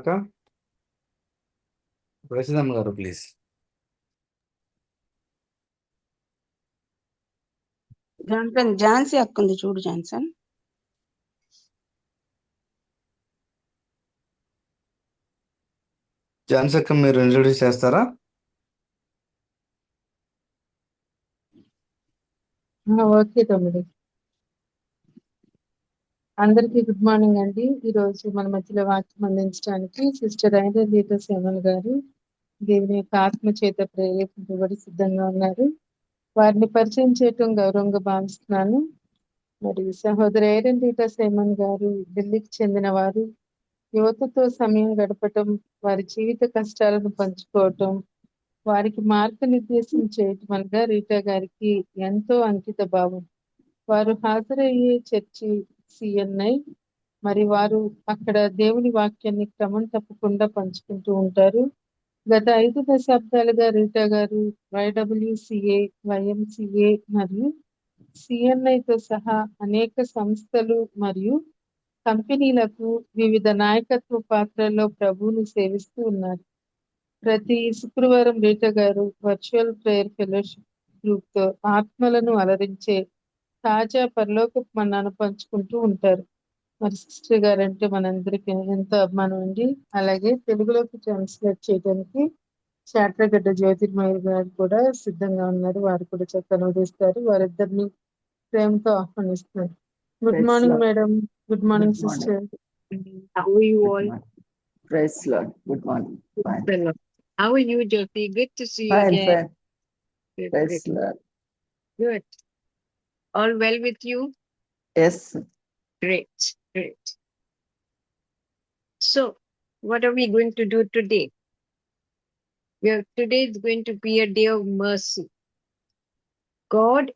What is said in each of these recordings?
అక్క ప్రసిద్ధమ్మ గారు please. Johnson Jhansi అక్క ఉంది చూడు జాన్సన్. ఝాన్సీ అక్క మీరు ఇంట్రొడ్యూస్ చేస్తారా? ఓకే తమ్ముడు. అందరికీ గుడ్ మార్నింగ్ అండి. ఈరోజు మన మధ్యలో వాక్యం అందించడానికి సిస్టర్ ఐరన్ సేమల్ గారు దేవుని యొక్క ఆత్మ చేత ప్రేరేపించబడి సిద్ధంగా ఉన్నారు. వారిని పరిచయం చేయటం గౌరవంగా భావిస్తున్నాను. మరి సహోదరి ఐరన్ సేమన్ గారు ఢిల్లీకి చెందిన వారు. యువతతో సమయం గడపటం, వారి జీవిత కష్టాలను పంచుకోవటం, వారికి మార్గనిర్దేశం చేయటం అనగా రీటా గారికి ఎంతో అంకిత భావం. వారు హాజరయ్యే చర్చి సిఎన్ఐ, మరి వారు అక్కడ దేవుని వాక్యాన్ని క్రమం తప్పకుండా పంచుకుంటూ ఉంటారు. గత 5 దశాబ్దాలుగా రీటా గారు YWCA, YMCA మరియు సిఎన్ఐతో సహా అనేక సంస్థలు మరియు కంపెనీలకు వివిధ నాయకత్వ పాత్రల్లో ప్రభువుని సేవిస్తూ ఉన్నారు. ప్రతి శుక్రవారం రీటా గారు వర్చువల్ ప్రేయర్ ఫెలోషిప్ గ్రూప్ తో ఆత్మలను అలరించే తాజా పరలోకపు మన్నాను పంచుకుంటూ ఉంటారు. మరి సిస్టర్ గారు అంటే మనందరికీ ఎంతో అభిమానం అండి. అలాగే తెలుగులోకి ట్రాన్స్లేట్ చేయడానికి శాట్రగడ్డ జ్యోతిర్మయ్య గారు కూడా సిద్ధంగా ఉన్నారు. వారు కూడా చక్కగా అనువదిస్తారు. వారిద్దరిని ప్రేమతో ఆహ్వానిస్తున్నారు. Good Praise morning Lord. Madam. Good morning Good morning. Sister. How are you Good all? morning. Praise Lord. Good morning. Fine. Hello. How are you, Jyoti? Good to see you Fine, again. fine. Good, Praise good, Lord. good. All well with you? Yes. Great, great. So, what are we going to do today? Today is going to be a day of mercy. God's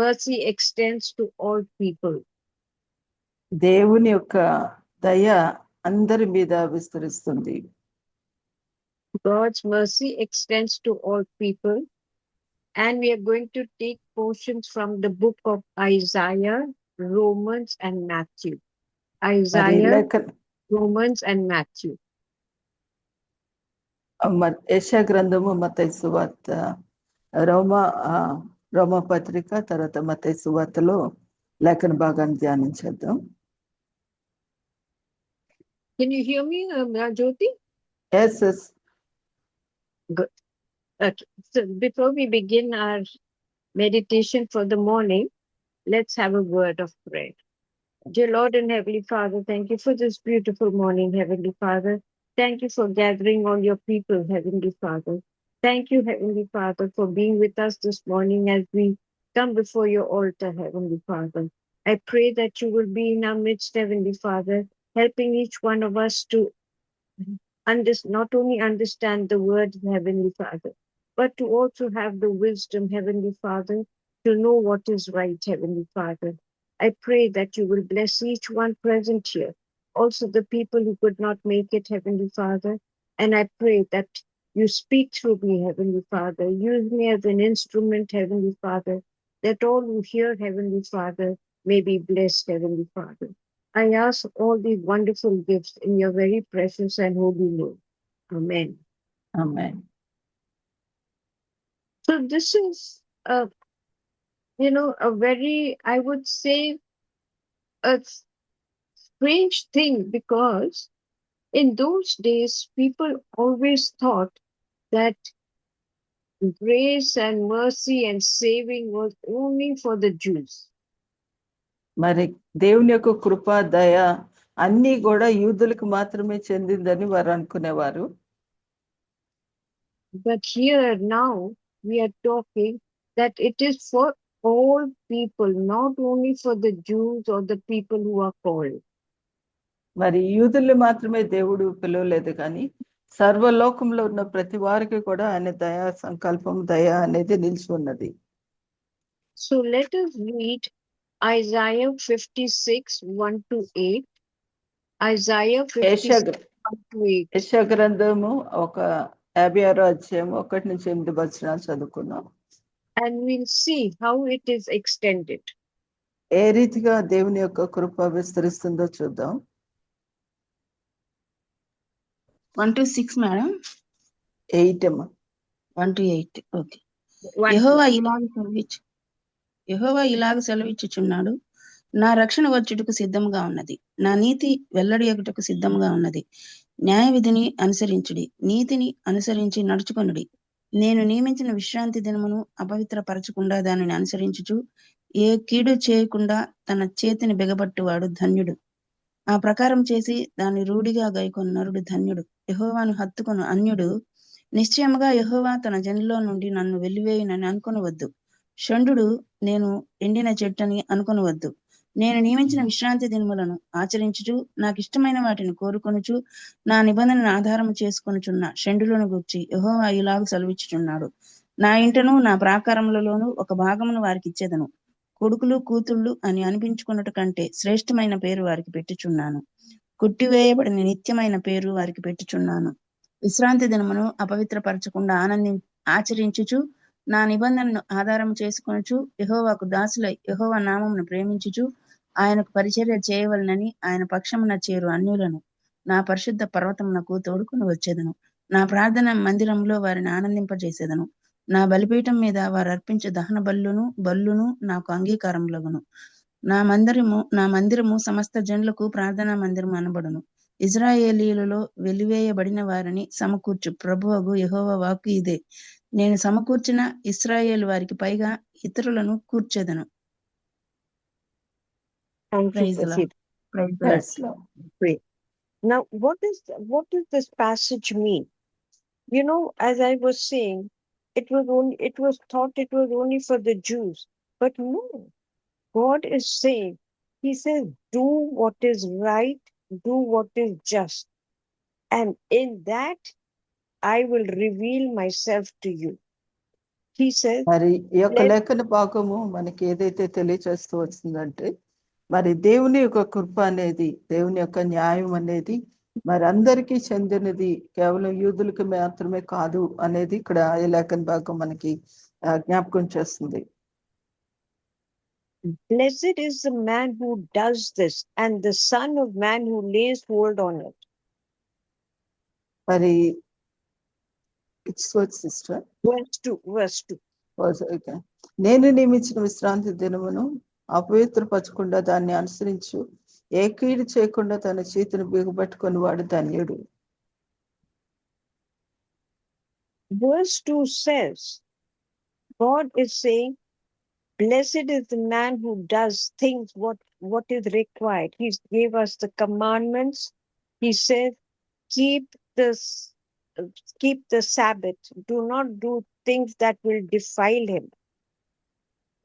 mercy extends to all people. దేవుని యొక్క దయ అందరి మీద విస్తరిస్తుంది. God's mercy extends to all people. And we are going to take portions from the book of Isaiah, Romans, and Matthew. మరి Isaiah, లేఖ Romans, and Matthew. యెషయా గ్రంథము, మత్తయి సువార్త, రోమా పత్రిక, తర్వాత మత్తయి సువార్తలో లేఖన భాగాన్ని ధ్యానించేద్దాం. Can you hear me, Jyoti? Yes yes. Good. Okay. So before we begin our meditation for the morning, let's have a word of prayer. Dear Lord and Heavenly Father, thank you for this beautiful morning, Heavenly Father. Thank you for gathering all your people, Heavenly Father. Thank you, Heavenly Father, for being with us this morning as we come before your altar, Heavenly Father. I pray that you will be in our midst, Heavenly Father, helping each one of us to not only understand the word, Heavenly Father, but to also have the wisdom, Heavenly Father, to know what is right, Heavenly Father. I pray that you will bless each one present here, also the people who could not make it, Heavenly Father. And I pray that you speak through me, Heavenly Father. Use me as an instrument, Heavenly Father, that all who hear, Heavenly Father, may be blessed, Heavenly Father. I ask all these wonderful gifts in your very precious and holy name. Amen. Amen. So this is a very, I would say, a strange thing, because in those days people always thought that grace and mercy and saving was only for the Jews. మరి దేవుని యొక్క కృప, దయ అన్నీ కూడా యూదులకు మాత్రమే చెందిందని వారు అనుకునేవారు. But here now we are talking that it is for all people, not only for the Jews or the people who are called. మరి యూదుల్ని మాత్రమే దేవుడు పిలవలేదు, కానీ సర్వలోకంలో ఉన్న ప్రతి వారికి కూడా ఆయన దయా సంకల్పం, దయ అనేది నిలిచి ఉన్నది. So let us read Isaiah 56, 1-8. Isaiah 56, 1-8. యెషయా గ్రంథము 56వ అధ్యాయం 1-8 వచనాలు చదువుకున్నాం. And we'll see how it is extended. ఏ రీతిగా దేవుని యొక్క కృప విస్తరిస్తుందో చూద్దాం. 1 to 6 మేడం. 8 అమ్మా. 1 to 8. ఓకే. 1 యెహోవా ఇలాగ సెలవిచ్చుచున్నాడు, నా రక్షణ వచ్చుటకు సిద్ధముగా ఉన్నది, నా నీతి వెల్లడియగుటకు సిద్ధముగా ఉన్నది. న్యాయ విధిని అనుసరించుడి, నీతిని అనుసరించి నడుచుకొనుడి. నేను నియమించిన విశ్రాంతి దినమును అపవిత్రపరచకుండా దానిని అనుసరించుచు ఏ కీడు చేయకుండా తన చేతిని బిగబట్టువాడు ధన్యుడు. ఆ ప్రకారం చేసి దాన్ని రూఢిగా గైకొను నరుడు ధన్యుడు. యెహోవాను హత్తుకొను అన్యుడు నిశ్చయముగా యెహోవా తన జనులో నుండి నన్ను వెలివేయునని అనుకొనవద్దు. షండు నేను ఎండిన చెట్టని అనుకొనవద్దు. నేను నియమించిన విశ్రాంతి దినములను ఆచరించుచు నాకు ఇష్టమైన వాటిని కోరుకొనుచు నా నిబంధనను ఆధారము చేసుకొనుచున్న షండులను గూర్చి యెహోవా ఇలాగ సెలవిచ్చుచున్నాడు, నా ఇంటను నా ప్రాకారములలోను ఒక భాగమును వారికి ఇచ్చేదను. కొడుకులు కూతుళ్ళు అని అనిపించుకున్నట కంటే శ్రేష్టమైన పేరు వారికి పెట్టుచున్నాను. కొట్టివేయబడిన నిత్యమైన పేరు వారికి పెట్టుచున్నాను. విశ్రాంతి దినమును అపవిత్రపరచకుండా ఆచరించుచు నా నిబంధనను ఆధారం చేసుకొనుచు యెహోవాకు దాసులై యెహోవా నామమును ప్రేమించుచు ఆయనకు పరిచర్య చేయవలనని ఆయన పక్షమున చేరు అన్యులను నా పరిశుద్ధ పర్వతమునకు తోడుకొని వచ్చేదను. నా ప్రార్థన మందిరంలో వారిని ఆనందింపజేసేదను. నా బలిపీఠం మీద వారు అర్పించే దహన బల్లును నాకు అంగీకారములగును. నా మందిరము సమస్త జనులకు ప్రార్థనా మందిరము అనబడును. ఇజ్రాయేలీయులలో వెలివేయబడిన వారిని సమకూర్చు ప్రభువగు యెహోవా వాక్కు ఇదే. నేను సమకూర్చిన ఇశ్రాయేలు వారికి పైగా ఇతరులను కూర్చెదను. Thank you, Praise the Lord. Prasid. Praise the Lord. Praise the Lord. Pray. Now, what does this passage mean? You know, as I was saying, it was thought it was only for the Jews, but no. God is saying, He says, do what is right, do what is just, and in that I will reveal myself to you. He says, మరి ఈ యొక్క Let- లేఖన భాగము మనకి ఏదైతే తెలియచేస్తూ వచ్చిందంటే, మరి దేవుని యొక్క కృప అనేది, దేవుని యొక్క న్యాయం అనేది మరి అందరికీ చెందినది, కేవలం యూదులకు మాత్రమే కాదు అనేది ఇక్కడ ఈ లేఖన భాగం మనకి జ్ఞాపకం చేస్తుంది. Blessed is the man who does this, and the son of man who lays hold on it. మరి ఇట్స్ వాట్ సిస్టర్ Verse 2. నేను నియమించిన విశ్రాంతి దినమును అపవిత్రపరచకుండా దాన్ని అనుసరించు ఏ కీడు చేయకుండా తన చేతిని బిగబట్టుకొని వాడు ధన్యుడు. Verse 2 says, God is saying, blessed is the man who does things what is required. He gave us the commandments. He said, keep the Sabbath. Do not do things that will defile him.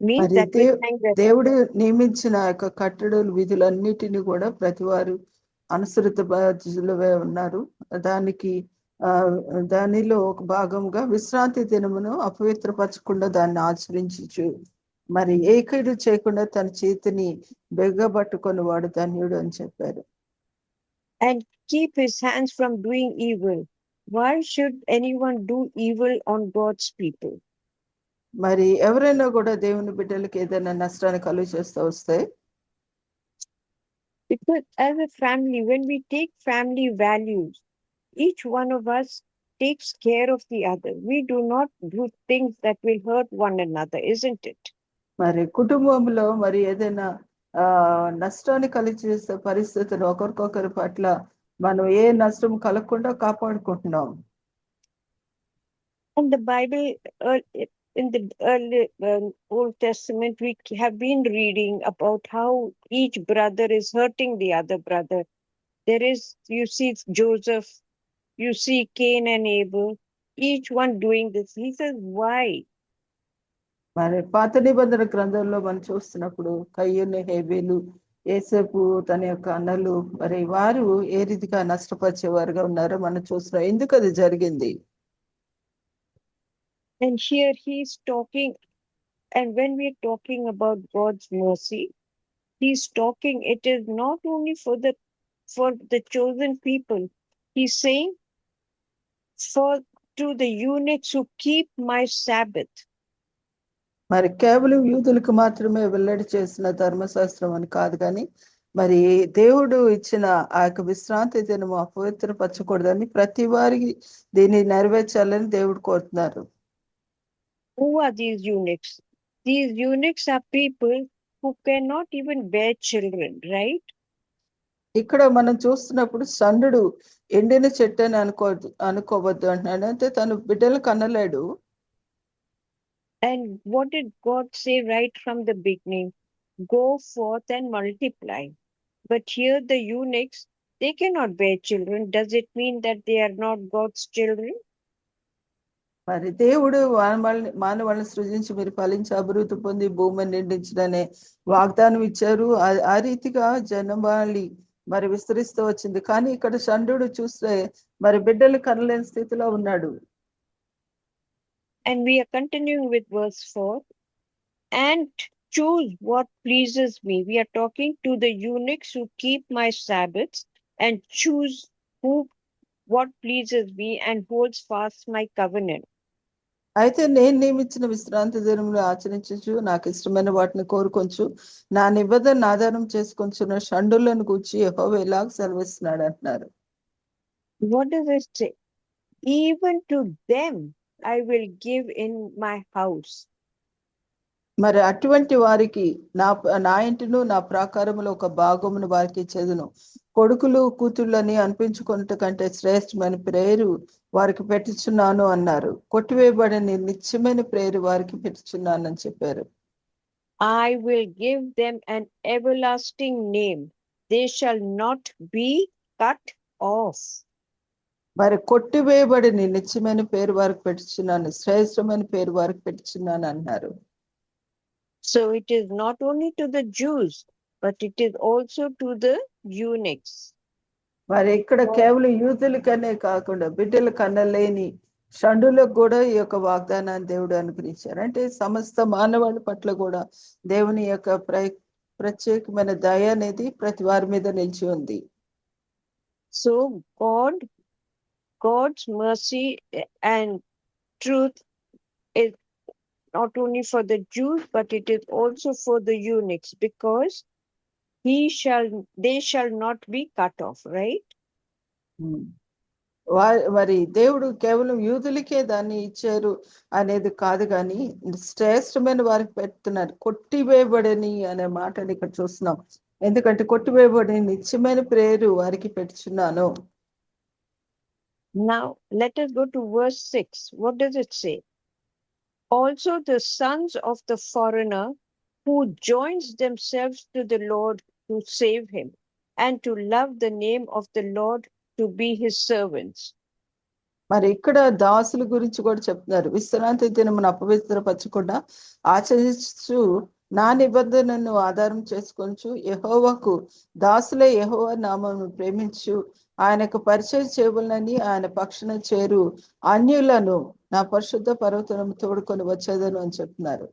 Means మరి that will hang the దేవుడు నియమించిన యొక్క కట్టడలు విధులన్నిటిని కూడా ప్రతి వారు అనుసరిత బాధ్యులుగా ఉన్నారు. దానిలో ఒక భాగంగా విశ్రాంతి దినమును అపవిత్రపరచకుండా దాన్ని ఆచరించు, మరి ఏ కీడు చేయకుండా తన చేతిని బెగ్గబట్టుకొని వాడు ధన్యుడు అని చెప్పారు. and keep his hands from doing evil. Why should anyone do evil on God's people? మరి ఎవరైనా కూడా దేవుని బిడ్డలకి ఏదైనా నష్టాన్ని కలుగ చేస్తూ వస్తే, Because as a family, when we take family values, each one of us takes care of the other. We do not do things that will hurt one another, isn't it? మరి కుటుంబంలో మరి ఏదైనా నష్టాన్ని కలిగి చేసే పరిస్థితులు ఒకరికొకరి పట్ల మనం ఏ నష్టం కలగకుండా కాపాడుకుంటున్నాం. And the Bible, in the early Old Testament, we have been reading about how each brother is hurting the other brother. You see Joseph, you see Cain and Abel, each one doing this. He says, why? మరి పాత నిబంధన గ్రంథంలో మనం చూస్తున్నప్పుడు కయ్యూను, హేబేలు, యేసేపు తన యొక్క అన్నలు, మరి వారు ఏ రీతిగా నష్టపరిచేవారుగా ఉన్నారో మనం చూస్తున్నాం. ఎందుకు అది జరిగింది? And here he's talking, and when we're talking about God's mercy, he's talking, it is not only for the chosen people. He's saying, to the eunuchs who keep my Sabbath. మరి కేవలం యూదులకు మాత్రమే వెల్లడి చేసిన ధర్మశాస్త్రం అని కాదు, కానీ మరి దేవుడు ఇచ్చిన ఆ యొక్క విశ్రాంతి దినము అపవిత్రపరచకూడదని ప్రతి వారికి దీన్ని నెరవేర్చాలని దేవుడు కోరుతున్నారు. Who are these eunuchs? These eunuchs are people who cannot even bear children, right? ఇక్కడ మనం చూస్తున్నప్పుడు షండు ఎండిన చెట్టు అని అనుకోవద్దు అంటున్నాడు. అంటే తను బిడ్డలు కనలేడు. And what did God say right from the beginning? Go forth and multiply. But here the eunuchs, they cannot bear children. Does it mean that they are not God's children? మరి దేవుడు మానవాళ్ళని సృజించి మీరు ఫలించి అభివృద్ధి పొంది భూమిని నిండించడనే వాగ్దానం ఇచ్చారు. ఆ రీతిగా జనమాళి మరి విస్తరిస్తూ వచ్చింది. కానీ ఇక్కడ షండు చూస్తే మరి బిడ్డలు కనలేని స్థితిలో ఉన్నాడు. And we are continuing with verse 4. And choose what pleases me. We are talking to the eunuchs who keep my Sabbaths, and choose what pleases me and holds fast my covenant. అయితే నేను నియమించిన విశ్రాంతి దినములు ఆచరించు, నాకు ఇష్టమైన వాటిని కోరుకొంచు, నా నిబంధన ఆధారం చేసుకొంచున్న షండులను గూర్చి యెహోవా ఇలాగ సెలవిస్తున్నాడు అంటున్నారు. What does it say? Even to them I will give in my house. మరి అటువంటి వారికి నా ఇంటిను నా ప్రాకారములో ఒక భాగమును వారికి ఇచ్చేదును. కొడుకులు కూతుళ్ళని అనిపించుకున్నట్టు కంటే శ్రేష్టమైన ప్రేరు వారికి పెట్టుచున్నాను అన్నారు. కొట్టివేయబడని నిత్యమైన ప్రేరు వారికి పెట్టుచున్నాను అని చెప్పారు. I will give them an everlasting name. They shall not be cut off. మరి కొట్టివేయబడని నిత్యమైన పేరు వారికి పెట్టుచున్నాను, శ్రేష్టమైన పేరు వారికి పెట్టుచున్నాను అన్నారు. So it is not only to the Jews, but it is also to the eunuchs. మరి ఇక్కడ కేవలం యూదులకనే కాకుండా బిడ్డలు కనలేని షండులకు కూడా ఈ యొక్క వాగ్దానాన్ని దేవుడు అనుగ్రహించారు. అంటే సమస్త మానవాళి పట్ల కూడా దేవుని యొక్క ప్రత్యేకమైన దయ అనేది ప్రతి వారి మీద నిలిచి ఉంది. So God's mercy and truth is not only for the Jews, but it is also for the eunuchs, because they shall not be cut off, right? మరి దేవుడు కేవలం యూదులకే దాన్ని ఇచ్చారు అనేది కాదు, కానీ శ్రేష్టమైన వారికి పెడుతున్నారు. కొట్టివేయబడని అనే మాటని ఇక్కడ చూస్తున్నాం. ఎందుకంటే కొట్టివేయబడని నిత్యమైన ప్రేరు వారికి పెట్టుచున్నాను. Now let us go to verse 6. What does it say? Also the sons of the foreigner who joins themselves to the Lord to save him, and to love the name of the Lord, to be his servants. మరి ఇక్కడ దాసుల గురించి కూడా చెప్తున్నారు. విశ్రాంతి దినమును అపవిత్రపరచకుండా ఆచరించు నా నిబంధనను ఆధారం చేసుకొంచు యెహోవాకు దాసులే యెహోవా నామమును ప్రేమించు ఆయనకు పరిచయం చేయవలనని ఆయన పక్షాన చేరు అన్యులను నా పరిశుద్ధ పర్వతము తోడుకొని వచ్చేదను అని చెప్తున్నారు.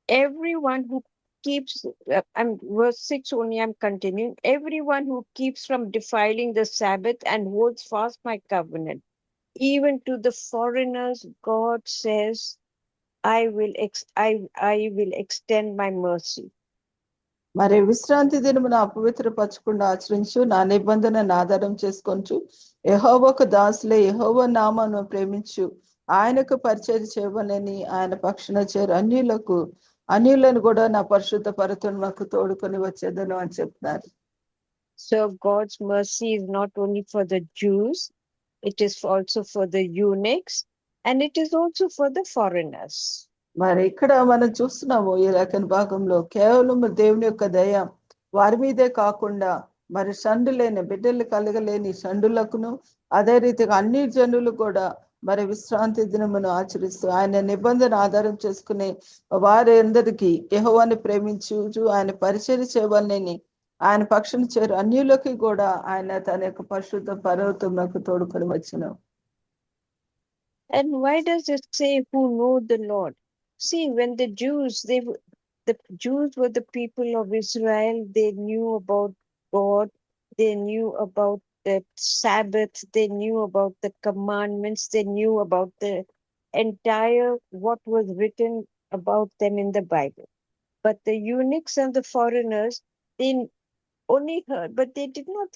Everyone who keeps, verse 6 only I'm continuing, everyone who keeps from defiling the Sabbath and holds fast my covenant, even to the foreigners, God says, I will extend my mercy. మరి విశ్రాంతి దినమున అపవిత్రపరచకుండా ఆచరించు నా నిబంధనను ఆధారం చేసుకొంచు యెహోవాకు దాసులే యెహోవా నామమును ప్రేమించు ఆయనకు పరిచయం చేయవలనని ఆయన పక్షాన చేరు అన్యులను కూడా నా పరిశుద్ధ పర్వతమునకు తోడుకొని వచ్చేదను అని చెప్తున్నారు. So God's mercy is not only for the Jews, it is also for the eunuchs, and it is also for the foreigners. మరి ఇక్కడ మనం చూస్తున్నాము ఈ లేఖన భాగంలో కేవలం దేవుని యొక్క దయ వారి మీదే కాకుండా మరి షండులేని బిడ్డలు కలగలేని షండులకును అదే రీతిగా అన్ని జనులు కూడా మరి విశ్రాంతి దినమును ఆచరిస్తూ ఆయన నిబంధన ఆధారం చేసుకునే వారి అందరికీ యెహోవాని ప్రేమించు ఆయన పరిచయం చేయవలనని ఆయన పక్షం చేరు అన్యులకి కూడా ఆయన తన యొక్క పరిశుద్ధ పర్వతమునకు తోడుకొని వచ్చును. And why does it say who know the Lord? See, when the Jews were the people of Israel, they knew about God, they knew about the Sabbath, they knew about the commandments, they knew about the entire what was written about them in the Bible. But the eunuchs and the foreigners, they only heard, but they did not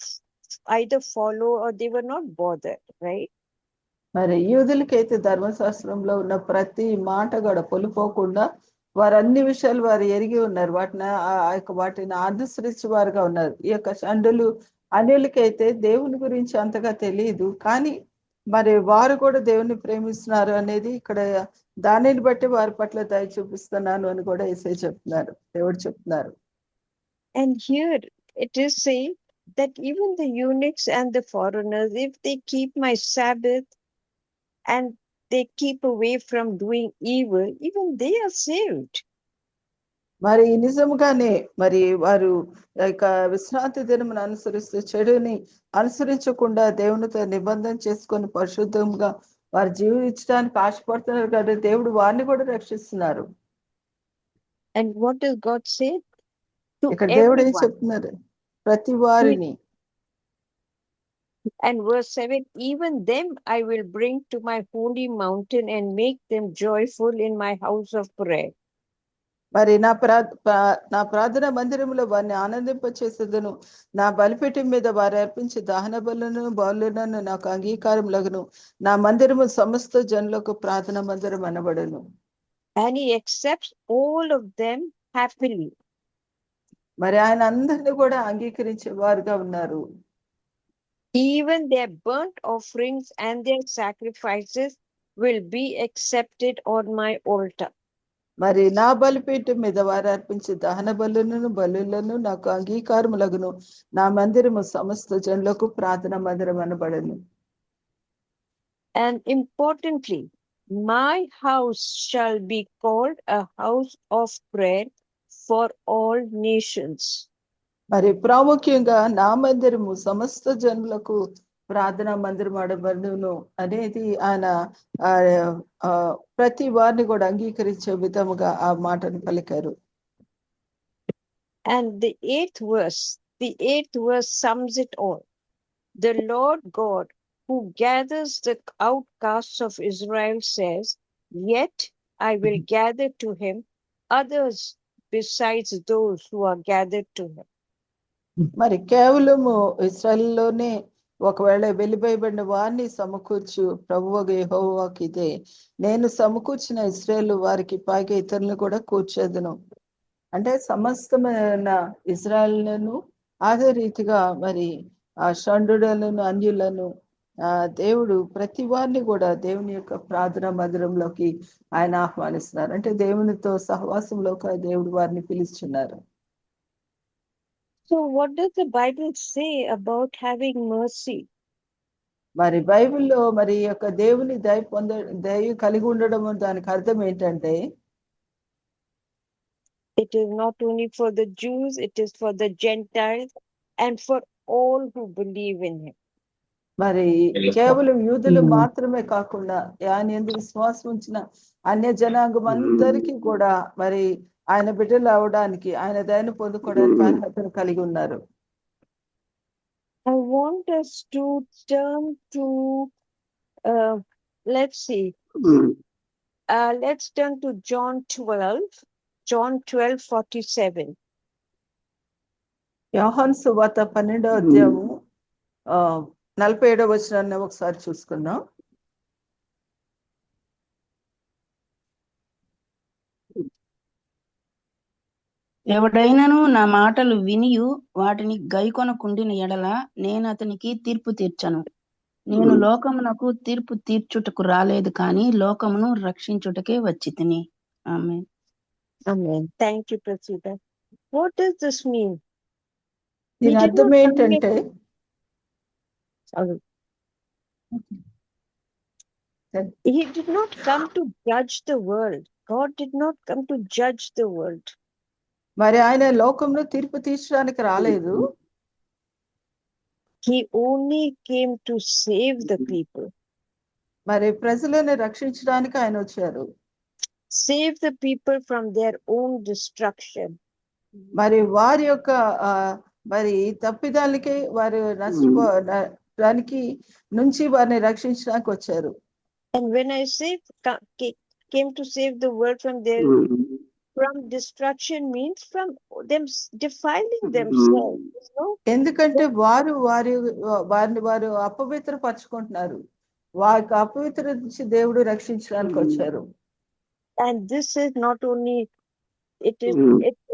either follow or they were not bothered, right? మరి యూదులకైతే ధర్మశాస్త్రంలో ఉన్న ప్రతి మాట కూడా పొలిపోకుండా వారు అన్ని విషయాలు వారు ఎరిగి ఉన్నారు, వాటిని అనుసరించి వారుగా ఉన్నారు. ఈ యొక్క షండులు అన్యులకైతే దేవుని గురించి అంతగా తెలియదు, కానీ మరి వారు కూడా దేవుని ప్రేమిస్తున్నారు అనేది ఇక్కడ దానిని బట్టి వారి పట్ల దయ చూపిస్తున్నాను అని కూడా యేసయ్య చెప్తున్నారు, దేవుడు చెప్తున్నారు. And here it is saying that even the eunuchs and the foreigners, if they keep my Sabbath and they keep away from doing evil, even they are saved. మరి నిజముగానే మరి వారు విశ్రాంతి దినమును అనుసరిస్తూ చెడుని అనుసరించకుండా దేవునితో నిబంధన చేసుకొని పరిశుద్ధంగా వారు జీవించడానికి ఆశపడుతున్నారు కదా, దేవుడు వారిని కూడా రక్షిస్తున్నారు. And what does God say? ఇక్కడ దేవుడు ఏం చెప్తున్నారు? ప్రతి వారిని. And verse 7, even them I will bring to my holy mountain and make them joyful in my house of prayer. మరి నా ప్రార్థన మందిరంలో వారిని ఆనందింపచేసేదను, నా బలిపీఠం మీద వారు అర్పించే దహన బలులను నాకు అంగీకారములగును, నా మందిరము సమస్త జనులకు ప్రార్థన మందిరం అనబడును. And he accepts all of them happily. మరి ఆయన అందరినీ కూడా అంగీకరించే వారుగా ఉన్నారు. Even their burnt offerings and their sacrifices will be accepted on my altar. మరి నా బలిపీఠం మీద వారు అర్పించే దహన బలులను నాకు అంగీకారములగును, నా మందిరము సమస్త జనులకు ప్రార్థన మందిరం అనబడను. And importantly, my house shall be called a house of prayer for all nations. మరి ప్రాముఖ్యంగా నా మందిరము సమస్త జనులకు ప్రార్థనా మందిరం అనబడును అనేది ఆయన ప్రతి వారిని కూడా అంగీకరించే విధముగా ఆ మాటను పలికారు. And the eighth verse sums it all. The Lord God who gathers the outcasts of Israel says, yet I will gather to him others besides those who are gathered to him. మరి కేవలము ఇశ్రాయేలులోనే ఒకవేళ వెలివేయబడిన వారిని సమకూర్చు ప్రభువగు యెహోవాకు ఇదే, నేను సమకూర్చిన ఇశ్రాయేలు వారికి పైగా ఇతరులను కూడా కూర్చేదను. అంటే సమస్తమైన ఇశ్రాయేలును అదే రీతిగా మరి ఆ షండులను అన్యులను దేవుడు ప్రతి వారిని కూడా దేవుని యొక్క ప్రార్థనా మందిరంలోకి ఆయన ఆహ్వానిస్తున్నారు. అంటే దేవునితో సహవాసంలోకి దేవుడు వారిని పిలుస్తున్నారు. So what does the Bible say about having mercy? మరి బైబిల్లో మరి యొక్క దేవుని దయ కలిగి ఉండడం దానికి అర్థం ఏంటంటే, it is not only for the Jews, it is for the Gentiles and for all who believe in him. మరి కేవలం యూదులు మాత్రమే కాకుండా ఆయన యందు విశ్వాసం ఉంచిన అన్య జనాంగం అందరికీ కూడా మరి ఆయన బిడ్డలు అవడానికి, ఆయన దయను పొందుకోవడానికి అర్హతను కలిగి ఉన్నారు. I want us to turn to let's turn to John 12:47. యోహాను సువార్త 12వ అధ్యాయము 47వ వచనాన్ని ఒకసారి చూసుకుందాం. ఎవడైనను నా మాటలు వినియు వాటిని గైకొనకుండిన ఎడల నేను అతనికి తీర్పు తీర్చను. నేను లోకమునకు తీర్పు తీర్చుటకు రాలేదు, కానీ లోకమును రక్షించుటకే వచ్చితిని. ఆమేన్. Amen. Thank you, Prasida. What does this mean? దీని అర్థం ఏంటంటే, he did not come to judge the world. God did not come to judge the world. మరి ఆయన లోకంలో తీర్పు తీర్చడానికి రాలేదు. He only came to save the people. మరి ప్రజలను రక్షించడానికి ఆయన వచ్చారు. Save the people from their own destruction. మరి వారి యొక్క మరి తప్పిదాలకి వారు నష్టపోవడానికి నుంచి వారిని రక్షించడానికి వచ్చారు. And when I say came to save the world from from destruction means from them defiling themselves. You know? ఎందుకంటే వారిని వారు అపవిత్రపరచుకుంటున్నారు. వారికి అపవిత్ర నుంచి దేవుడు రక్షించడానికి వచ్చారు. And this is not only it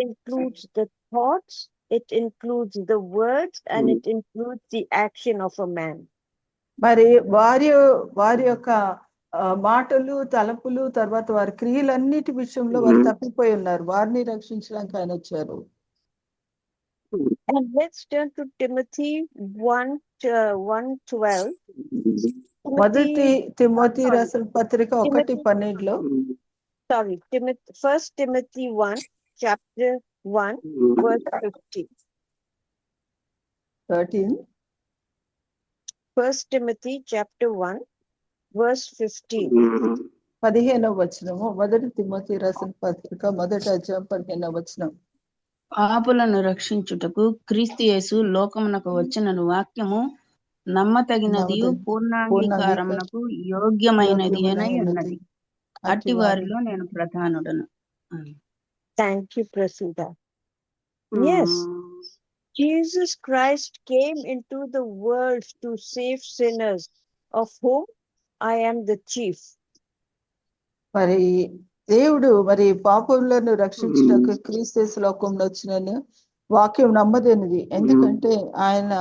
includes the thoughts, it includes the words, and it includes the action of a man. మరి వారి యొక్క మాటలు, తలపులు, తర్వాత వారి క్రియలన్నిటి విషయంలో వారు తప్పిపోయి ఉన్నారు. వారిని రక్షించడానికి ఆయన వచ్చారు. And let's turn to Timothy 1:12. మొదటి తిమోతి రాసిన పత్రిక 1:12. Sorry, First Timothy 1, chapter 1, verse 15. 13. First Timothy chapter 1, verse 15. 15వ వచనము. మొదటి తిమోతి రాసిన పత్రిక 1వ అధ్యాయం 15వ వచనం. పాపులను రక్షించుటకు క్రీస్తు యేసు లోకమునకు వచ్చిన వాక్యము నమ్మతగినది, పూర్ణాంగీకారమునకు యోగ్యమైనది అయినది ఉన్నది. అట్టి వారిలో నేను ప్రధానుడను. Thank you, Prasida. Yes, Jesus Christ came into the world to save sinners, of whom I am the chief. మరి దేవుడు మరి పాపులను రక్షించుటకు క్రీస్తు లోకంలో వచ్చిన వాక్యం నమ్మదైనది. ఎందుకంటే ఆయన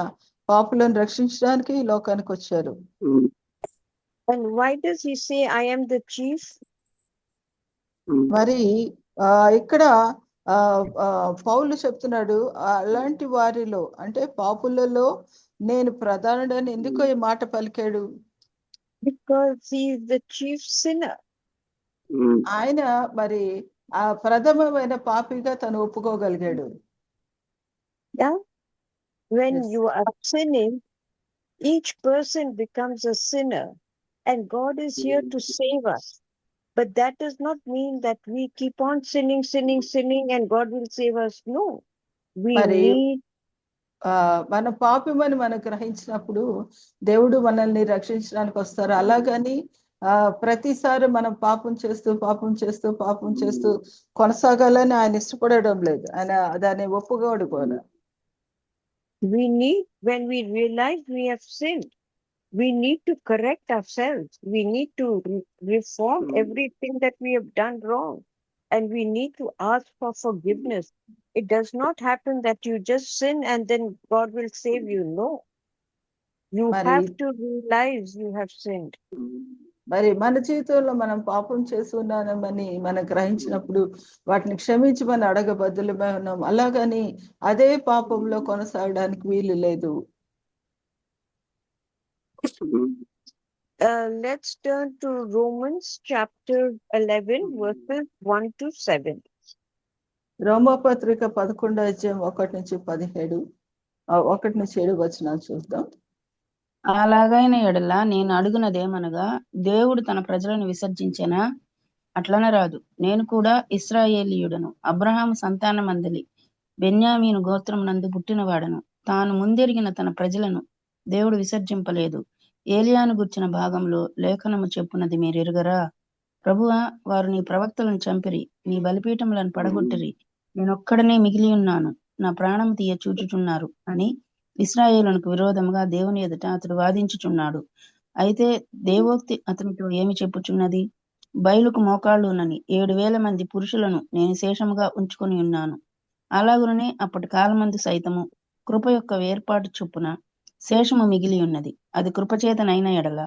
పాపులను రక్షించడానికి ఈ లోకానికి వచ్చారు. And why does he say I am the chief? మరి ఇక్కడ పౌలు చెప్తున్నాడు, అలాంటి వారిలో అంటే పాపులలో నేను ప్రధానుడని ఎందుకో ఈ మాట పలికాడు? Because he is the chief sinner. ఆయన మరి ఆ ప్రథమమైన పాపిగా తను ఒప్పుకోగలిగాడు. Yeah, when Yes. you are sinning, each person becomes a sinner, and God is here to save us. But that does not mean that we keep on sinning, and God will save us. No, we మరి need. మన పాపమని మనం గ్రహించినప్పుడు దేవుడు మనల్ని రక్షించడానికి వస్తారు. అలాగని ప్రతిసారి మనం పాపం చేస్తూ కొనసాగాలని ఆయన ఇష్టపడడం లేదు. ఆయన దాన్ని ఒప్పుకోడు కూడా. We need, when we realize we have sinned, we need to correct ourselves. We need to reform everything that we have done wrong. And we need to ask for forgiveness. It does not happen that you just sin and then God will save you. No. You have to realize you have sinned. మరి మన జీవితంలో మనం పాపం చేస్తున్నామని మనం గ్రహించినప్పుడు వాటిని క్షమించమని అడగబద్దులమై ఉన్నాం. అలాగని అదే పాపంలో కొనసాగడానికి వీలు లేదు. Let's turn to Romans chapter 11, verses 1 to 7. రోమపత్రిక 11వ అధ్యాయం 1 నుంచి 17 వచనాలు చూద్దాం. అలాగైన ఎడల నేను అడుగునదేమనగా, దేవుడు తన ప్రజలను విసర్జించెనా? అట్లనరాదు. నేను కూడా ఇశ్రాయేలీయుడను, అబ్రహాము సంతానమందలి బెన్యామీను గోత్రం నందు పుట్టినవాడను. తాను ముందెరిగిన తన ప్రజలను దేవుడు విసర్జింపలేదు. ఏలియాను గుర్చిన భాగంలో లేఖనము చెప్పున్నది మీరెరుగరా? ప్రభువా, వారు నీ ప్రవక్తలను చంపిరి, నీ బలిపీఠములను పడగొట్టిరి, నేనొక్కడనే మిగిలి ఉన్నాను, నా ప్రాణం తీయ చూచుచున్నారు అని ఇశ్రాయేలునకు విరోధముగా దేవుని ఎదుట అతడు వాదించుచున్నాడు. అయితే దేవోక్తి అతనితో ఏమి చెప్పుచున్నది? బయలుకు మోకాళ్ళునని 7,000 మంది పురుషులను నేను శేషముగా ఉంచుకొని ఉన్నాను. అలాగుననే అప్పటి కాలమందు సైతము కృప యొక్క వేర్పాటు చొప్పున శేషము మిగిలి ఉన్నది. అది కృపచేతనైన ఎడల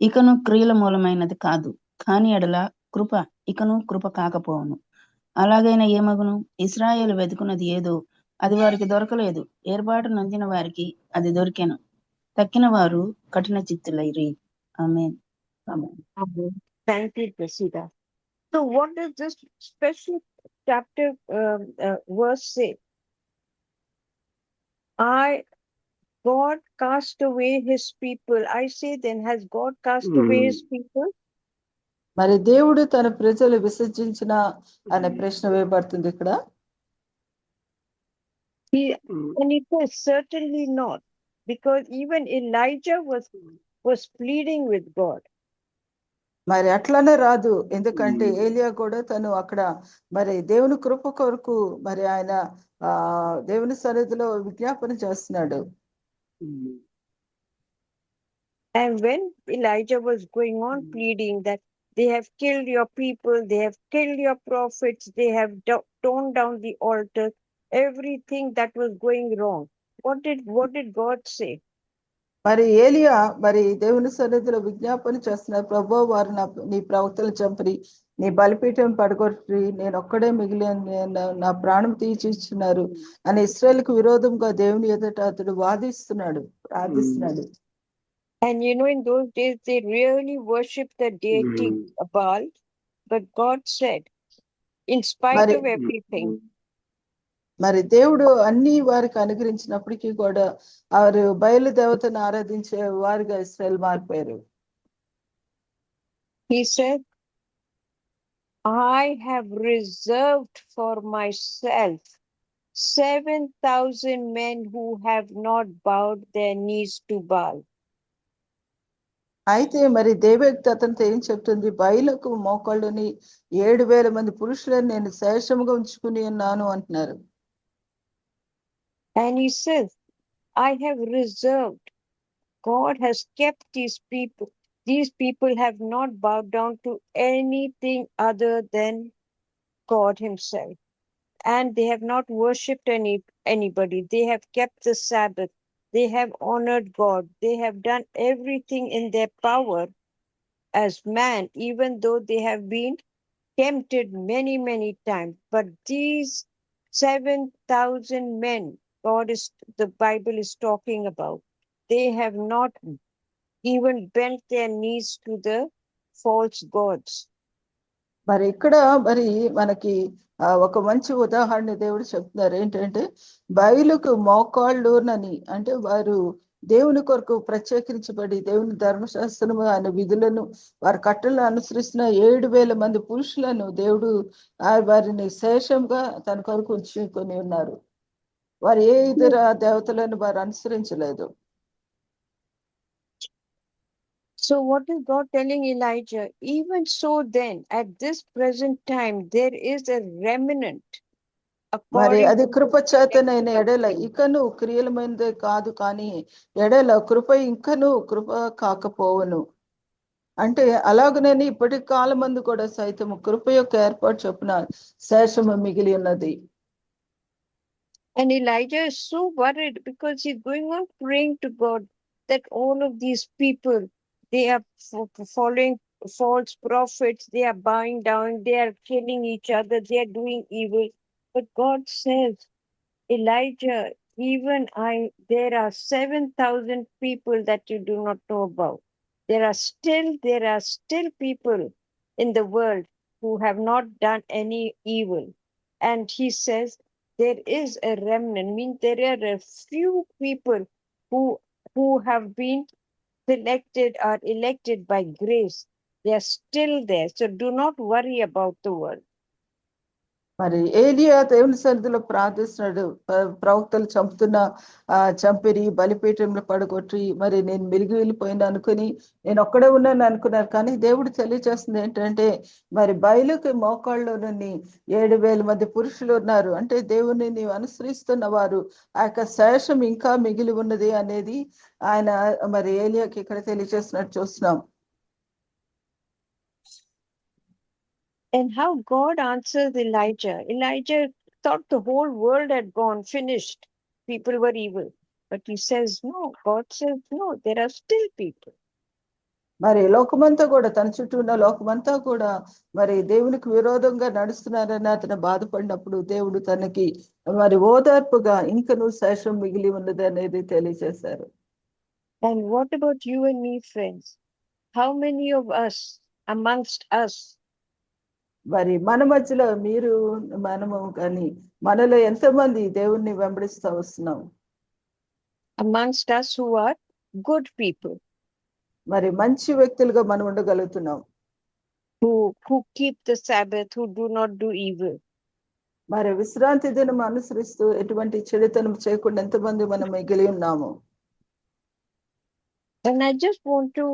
ఇకను క్రియల మూలమైనది కాదు, కాని ఎడల కృప ఇకను కృప కాకపోవును. అలాగైనా ఏమగును? ఇశ్రాయేలు వెతుకున్నది ఏదో అది వారికి దొరకలేదు, ఏర్పాటు నొందిన వారికి అది దొరికెను. తక్కిన వారు కఠిన చిత్తులైరి. ఆమేన్. Thank you, Prasida. So what does this special chapter verse say? God cast away his people. I say then, has God cast away his people? మరి దేవుడు తన ప్రజలు విసర్జించిన అనే ప్రశ్న వేయబడుతుంది ఇక్కడ. And it is certainly not, because even Elijah was pleading with God. మరి అట్లానే రాదు, ఎందుకంటే ఏలియా కూడా తను అక్కడ మరి దేవుని కృప కొరకు మరి ఆయన దేవుని సన్నిధిలో విజ్ఞాపన చేస్తున్నాడు. And when Elijah was going on pleading that they have killed your people, they have killed your prophets, they have torn down the altar, everything that was going wrong, what did God say? మరి ఏలియా మరి దేవుని సన్నిధిలో విజ్ఞాపన చేస్తున్నారు, ప్రభు వారు నీ ప్రవక్తలు చంపి నీ బలిపీఠం పడగొట్టి నేను ఒక్కడే మిగిలిన నా ప్రాణం తీర్చిస్తున్నారు అని ఇశ్రాయేలుకు విరోధంగా దేవుని ఎదుట అతడు వాదిస్తున్నాడు, ప్రార్థిస్తున్నాడు. And you know, in those days they really worshipped the deity Baal, but God said, in spite of everything, మరి దేవుడు అన్ని వారికి అనుగ్రహించినప్పటికీ కూడా వారు బయలు దేవతను ఆరాధించే వారిగా ఇశ్రాయేలు మారిపోయారు. He said, I have reserved for myself 7,000 men who have not bowed their knees to Baal. అయితే మరి దేవోక్తి అతనితో ఏం చెప్తుంది, బయలుకు మోకాళ్ళుని 7,000 మంది పురుషులను నేను శేషముగా ఉంచుకుని ఉన్నాను అంటున్నారు. And he says, I have reserved. God has kept these people. These people have not bowed down to anything other than God himself. And they have not worshipped anybody. They have kept the Sabbath. They have honored God. They have done everything in their power as man, even though they have been tempted many, many times. But these 7,000 men, the Bible is talking about, they have not even bent their knees to the false gods. మరి ఇక్కడ మరి మనకి ఒక మంచి ఉదాహరణ దేవుడు చెప్తున్నారు, ఏంటంటే బయలుకు మోకాళ్ళునని అంటే వారు దేవుని కొరకు ప్రత్యేకించబడి దేవుని ధర్మశాస్త్రము అనే విధులను వారి కట్టలను అనుసరిస్తున్న 7,000 మంది పురుషులను దేవుడు వారిని శేషంగా తన కొరకు ఉంచుకొని ఉన్నారు. వారు ఏ ఇతర దేవతలను వారు అనుసరించలేదు. So what is God telling Elijah? Even so then, at this present time, there is a remnant. మరి అది కృప చేతనైన ఎడల ఇకను క్రియలమైనదే కాదు, కానీ ఎడల కృప ఇంకను కృప కాకపోవను. అంటే అలాగనే ఇప్పటి కాలం మందు కూడా సైతం కృప యొక్క ఏర్పాటు చొప్పున శేషము మిగిలి ఉన్నది. And Elijah is so worried because he's going on praying to God that all of these people, they are following false prophets, they are bowing down, they are killing each other, they are doing evil. But God says, Elijah, even there are 7,000 people that you do not know about. There are still people in the world who have not done any evil. And he says, there is a remnant, means there are a few people who have been selected or elected by grace. They are still there. So do not worry about the world. మరి ఏలియా దేవుని సన్నిధిలో ప్రార్థిస్తున్నాడు, ప్రవక్తలు చంపిరి బలిపీఠంలో పడగొట్టి మరి నేను మిలిగి వెళ్ళిపోయినా అనుకుని నేను ఒక్కడే ఉన్నాను అనుకున్నారు. కానీ దేవుడు తెలియజేస్తుంది ఏంటంటే మరి బయలుకి మోకాళ్ళలోని 7,000 మంది పురుషులు ఉన్నారు. అంటే దేవుని నీవు అనుసరిస్తున్న వారు ఆ యొక్క శేషం ఇంకా మిగిలి ఉన్నది అనేది ఆయన మరి ఏలియాకి ఇక్కడ తెలియజేస్తున్నట్టు చూస్తున్నాం. And how God answers Elijah. Elijah thought the whole world had gone, finished. People were evil. But he says, no. God says, no, there are still people. మరి లోకమంతా కూడా తన చుట్టూ ఉన్న లోకమంతా కూడా మరి దేవునికి విరోధంగా నడుస్తున్నారని అతను బాధపడినప్పుడు దేవుడు తనకి మరి ఓదార్పుగా ఇంకను శేషం మిగిలి ఉన్నది అనేది తెలియజేశారు. And what about you and me, friends? How many of us, amongst us, మరి మన మధ్యలో మీరు మనము కానీ మనలో ఎంతమంది దేవుణ్ణి వెంబడిస్తూ వస్తున్నాం? amongst us who are good people, మరి మంచి వ్యక్తులుగా మనం ఉండగలుగుతున్నాం, who keep the Sabbath, who do not do evil. మరి విశ్రాంతి దినం అనుసరిస్తూ ఎటువంటి చెడుతనం చేయకుండా ఎంతమంది మనం మిగిలి ఉన్నాము? And I just want to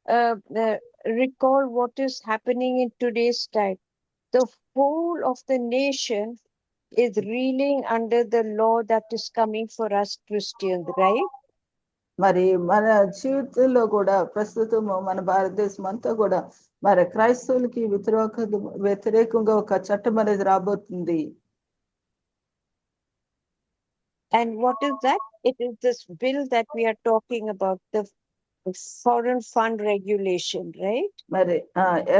recall what is happening in today's time. The whole of the nation is reeling under the law that is coming for us Christians, right? మరి మన జీవితంలో కూడా ప్రస్తుతం మన భారతదేశం అంతా కూడా మరి క్రైస్తవులకి వ్యతిరేకంగా ఒక చట్టం అనేది రాబోతుంది. And what is that? It is this bill that we are talking about, the foreign fund regulation, right? మరి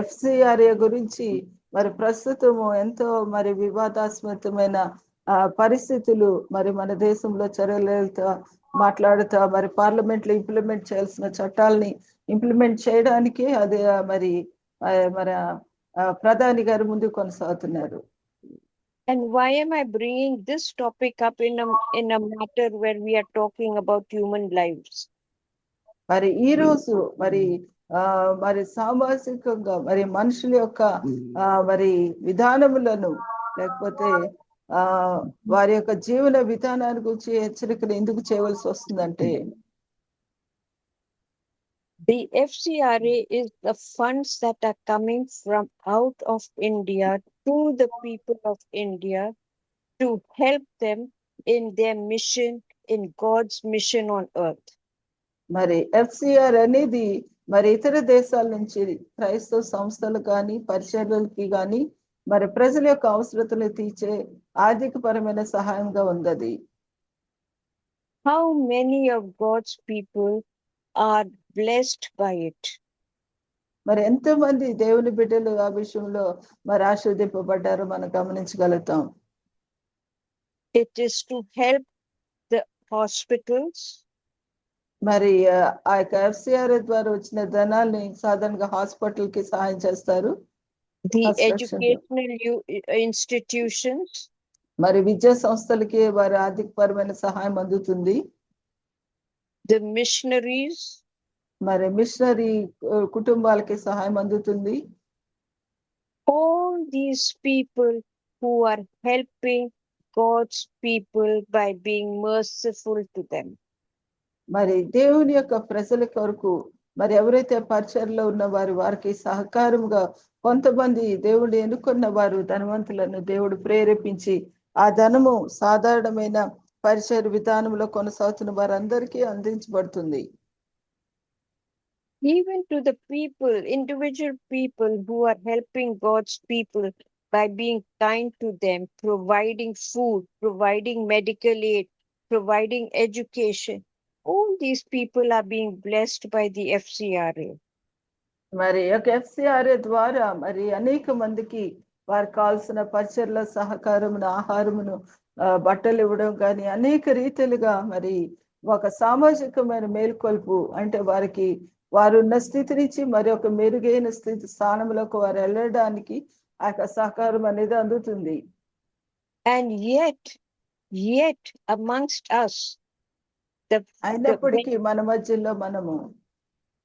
FCRA గురించి మరి ప్రస్తుతము ఎంతో మరి వివాదాస్పదమైన పరిస్థితులు మరి మన దేశంలో చర్యలతో మాట్లాడుతా మరి పార్లమెంట్ లో ఇంప్లిమెంట్ చేయాల్సిన చట్టాలని ఇంప్లిమెంట్ చేయడానికి అది మరి మరి ప్రధాని గారి ముందు కొనసాగుతున్నారు. And why am I bringing this topic up in a matter where we are talking about human lives? మరి ఈ రోజు మరి మరి సామాజికంగా మరి మనుషుల యొక్క మరి విధానములను లేకపోతే వారి యొక్క జీవన విధానాన్ని గురించి హెచ్చరికలు ఎందుకు చేయవలసి వస్తుందంటే, the FCRA is the funds that are coming from out of India to the people of India to help them in their mission, in God's mission on earth. మరి FCR అనేది మరి ఇతర దేశాల నుంచి క్రైస్తవ సంస్థలు కానీ పరిచర్యలకి కానీ మరి ప్రజల యొక్క అవసరతలు తీర్చే ఆర్థికపరమైన సహాయంగా ఉంది. How many of God's people are blessed by it? మరి ఎంతో మంది దేవుని బిడ్డలు ఆ విషయంలో మరి ఆశీర్వదింపబడ్డారో మనం గమనించగలుగుతాం. It is to help the hospitals. మరి ఆ యొక్క FCR ద్వారా వచ్చిన ధనాల్ని సాధారణంగా హాస్పిటల్ కి సహాయం చేస్తారు. The educational institutions. మరి విద్యా సంస్థలకి వారి ఆర్థికపరమైన సహాయం అందుతుంది. The missionaries. మరి మిషనరీ కుటుంబాలకి సహాయం అందుతుంది. All these people who are helping God's people by being merciful to them. మరి దేవుని యొక్క ప్రజల కొరకు మరి ఎవరైతే పరిచర్లో ఉన్న వారికి సహకారంగా కొంతమంది దేవుడు ఎన్నుకున్న వారు ధనవంతులను దేవుడు ప్రేరేపించి ఆ ధనము సాధారణమైన పరిచర్ విధానంలో కొనసాగుతున్న వారందరికీ అందించబడుతుంది. Even to the people, individual people who are helping God's people by being kind to them, providing food, providing medical aid, providing education. All these people are being blessed by the FCRA. మరి యొక్క FCRA ద్వారా మరి అనేక మందికి వారికి కావాల్సిన పరిచర్ల సహకారమును, ఆహారమును, బట్టలు ఇవ్వడం కానీ అనేక రీతిలుగా మరి ఒక సామాజికమైన మేల్కొల్పు అంటే వారు ఉన్న స్థితి నుంచి మరి ఒక మెరుగైన స్థానంలోకి వారు వెళ్ళడానికి ఆ యొక్క సహకారం అనేది అందుతుంది. And yet amongst us, అయినప్పటికీ మన మధ్యలో మనము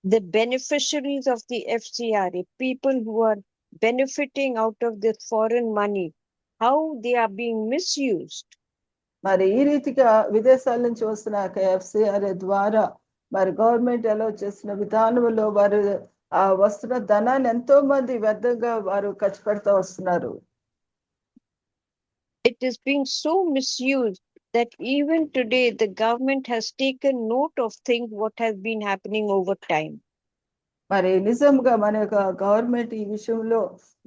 the beneficiaries of the FCRA, people who are benefiting out of this foreign money, how they are being misused. మరి ఈ రీతిగా విదేశాల నుంచి వస్తున్న FCRA ద్వారా మరి గవర్నమెంట్ అలో చేసిన విధానంలో వారు వస్తున్న ధనాన్ని ఎంతో మంది వ్యర్థంగా వారు ఖర్చు పెడతా వస్తున్నారు. It is being so misused that even today the government has taken note of things what has been happening over time. మరి నిజంగా మన యొక్క గవర్నమెంట్ ఈ విషయంలో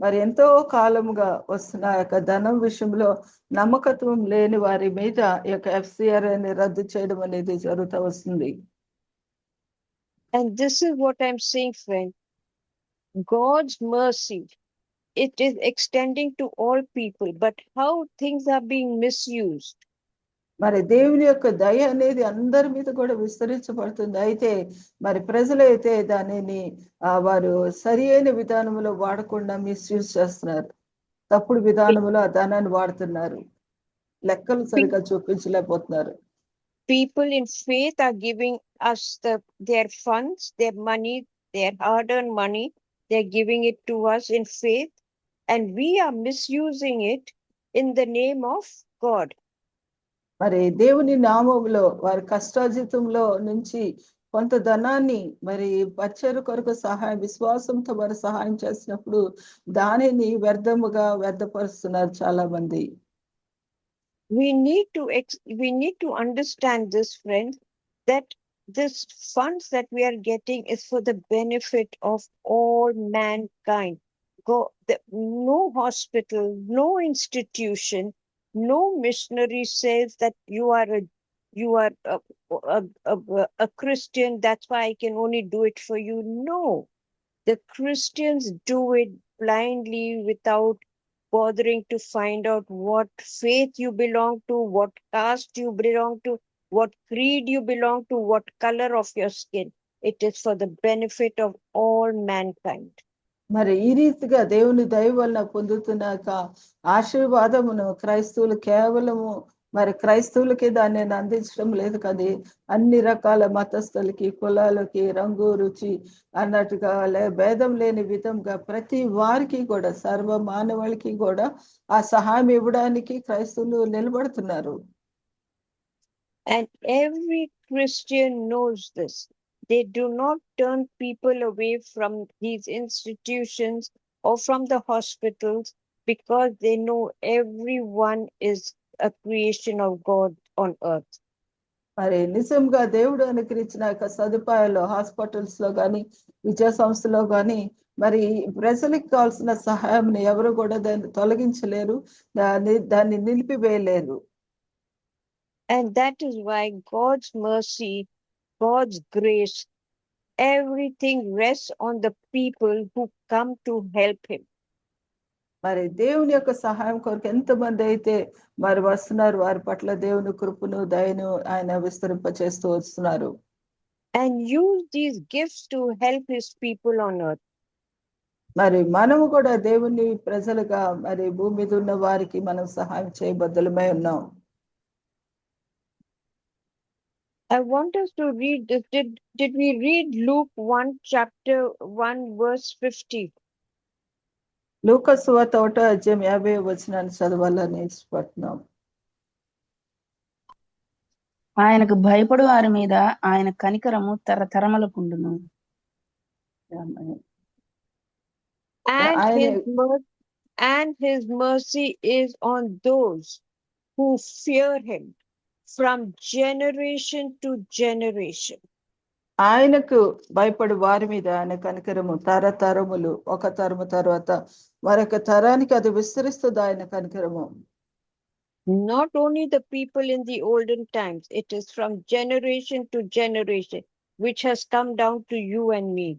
మరి ఎంతో కాలముగా వస్తున్న యొక్క ధనం విషయంలో నమ్మకత్వం లేని వారి మీద ఈ యొక్క FCRAని రద్దు చేయడం అనేది జరుగుతూ వస్తుంది. And this is what I'm saying, friend. God's mercy, it is extending to all people, but how things are being misused. మరి దేవుని యొక్క దయ అనేది అందరి మీద కూడా విస్తరించబడుతుంది. అయితే మరి ప్రజలైతే దానిని వారు సరి అయిన విధానంలో వాడకుండా మిస్యూజ్ చేస్తున్నారు. తప్పుడు విధానంలో ఆ ధనాన్ని వాడుతున్నారు. లెక్కలు సరిగా చూపించలేకపోతున్నారు. People in faith are giving us their funds, their money, their hard-earned money. They're giving it to us in faith, and we are misusing it in the name of God. మరి దేవుని నామములో వారి కష్టార్జితంలో నుంచి కొంత ధనాన్ని మరి పరిచర్య కొరకు సహాయం విశ్వాసంతో మరి సహాయం చేసినప్పుడు దానిని వ్యర్థపరుస్తున్నారు చాలా మంది. We need to understand this, friends, that this funds that we are getting is for the benefit of all mankind. No hospital, no institution, no missionary says that you are a Christian, that's why I can only do it for you. No, the Christians do it blindly without bothering to find out what faith you belong to, what caste you belong to, what creed you belong to, what color of your skin. It is for the benefit of all mankind. మరి ఈ రీతిగా దేవుని దయ వలన పొందుతున్నాక ఆశీర్వాదమును క్రైస్తవులు కేవలము మరి క్రైస్తవులకి దాన్ని అందించడం లేదు కదా, అన్ని రకాల మతస్థులకి, కులాలకి, రంగు రుచి అన్నట్టుగా భేదం లేని విధంగా ప్రతి వారికి కూడా సర్వ మానవాళికి కూడా ఆ సహాయం ఇవ్వడానికి క్రైస్తవులు నిలబడుతున్నారు. And every Christian knows this. They do not turn people away from these institutions or from the hospitals because they know everyone is a creation of God on earth. మరి నిజంగా దేవుడు అనుగ్రహించిన సదుపాయాలు హాస్పిటల్స్ లో కానీ విద్యా సంస్థలో కానీ మరి ప్రజలకు కావాల్సిన సహాయం ఎవరు కూడా దాన్ని తొలగించలేరు, దాన్ని నిలిపివేయలేరు. And that is why God's mercy, God's grace, everything rests on the people who come to help him. మరి దేవుని యొక్క సహాయం కొరకు ఎంతమంది అయితే మరి వస్తున్నారు, వారి పట్ల దేవుని కృపను దయను ఆయన విస్తరింపచేస్తూ వస్తున్నారు. And use these gifts to help his people on earth. మరి మనము కూడా దేవుని ప్రజలుగా మరి భూమి మీద ఉన్న వారికి మనం సహాయం చేయబద్ధులమై ఉన్నాం. I want us to read this. Did we read Luke 1 chapter 1 verse 50? లూకా సువార్త 1వ అధ్యాయం 50వ వచనాన్ని చదవాలని ఇష్టపడుతున్నాం. ఆయనకు భయపడు వారి మీద ఆయన కనికరము తరతరములకుండును. And his mercy is on those who fear him from generation to generation. ఆయనకు భయపడు వారి మీద ఆయన కనికరము తరతరములు, ఒక తరము తర్వాత మరొక తరానికి అది విస్తరిస్తుంది ఆయన కనికరము. Not only the people in the olden times, it is from generation to generation, which has come down to you and me.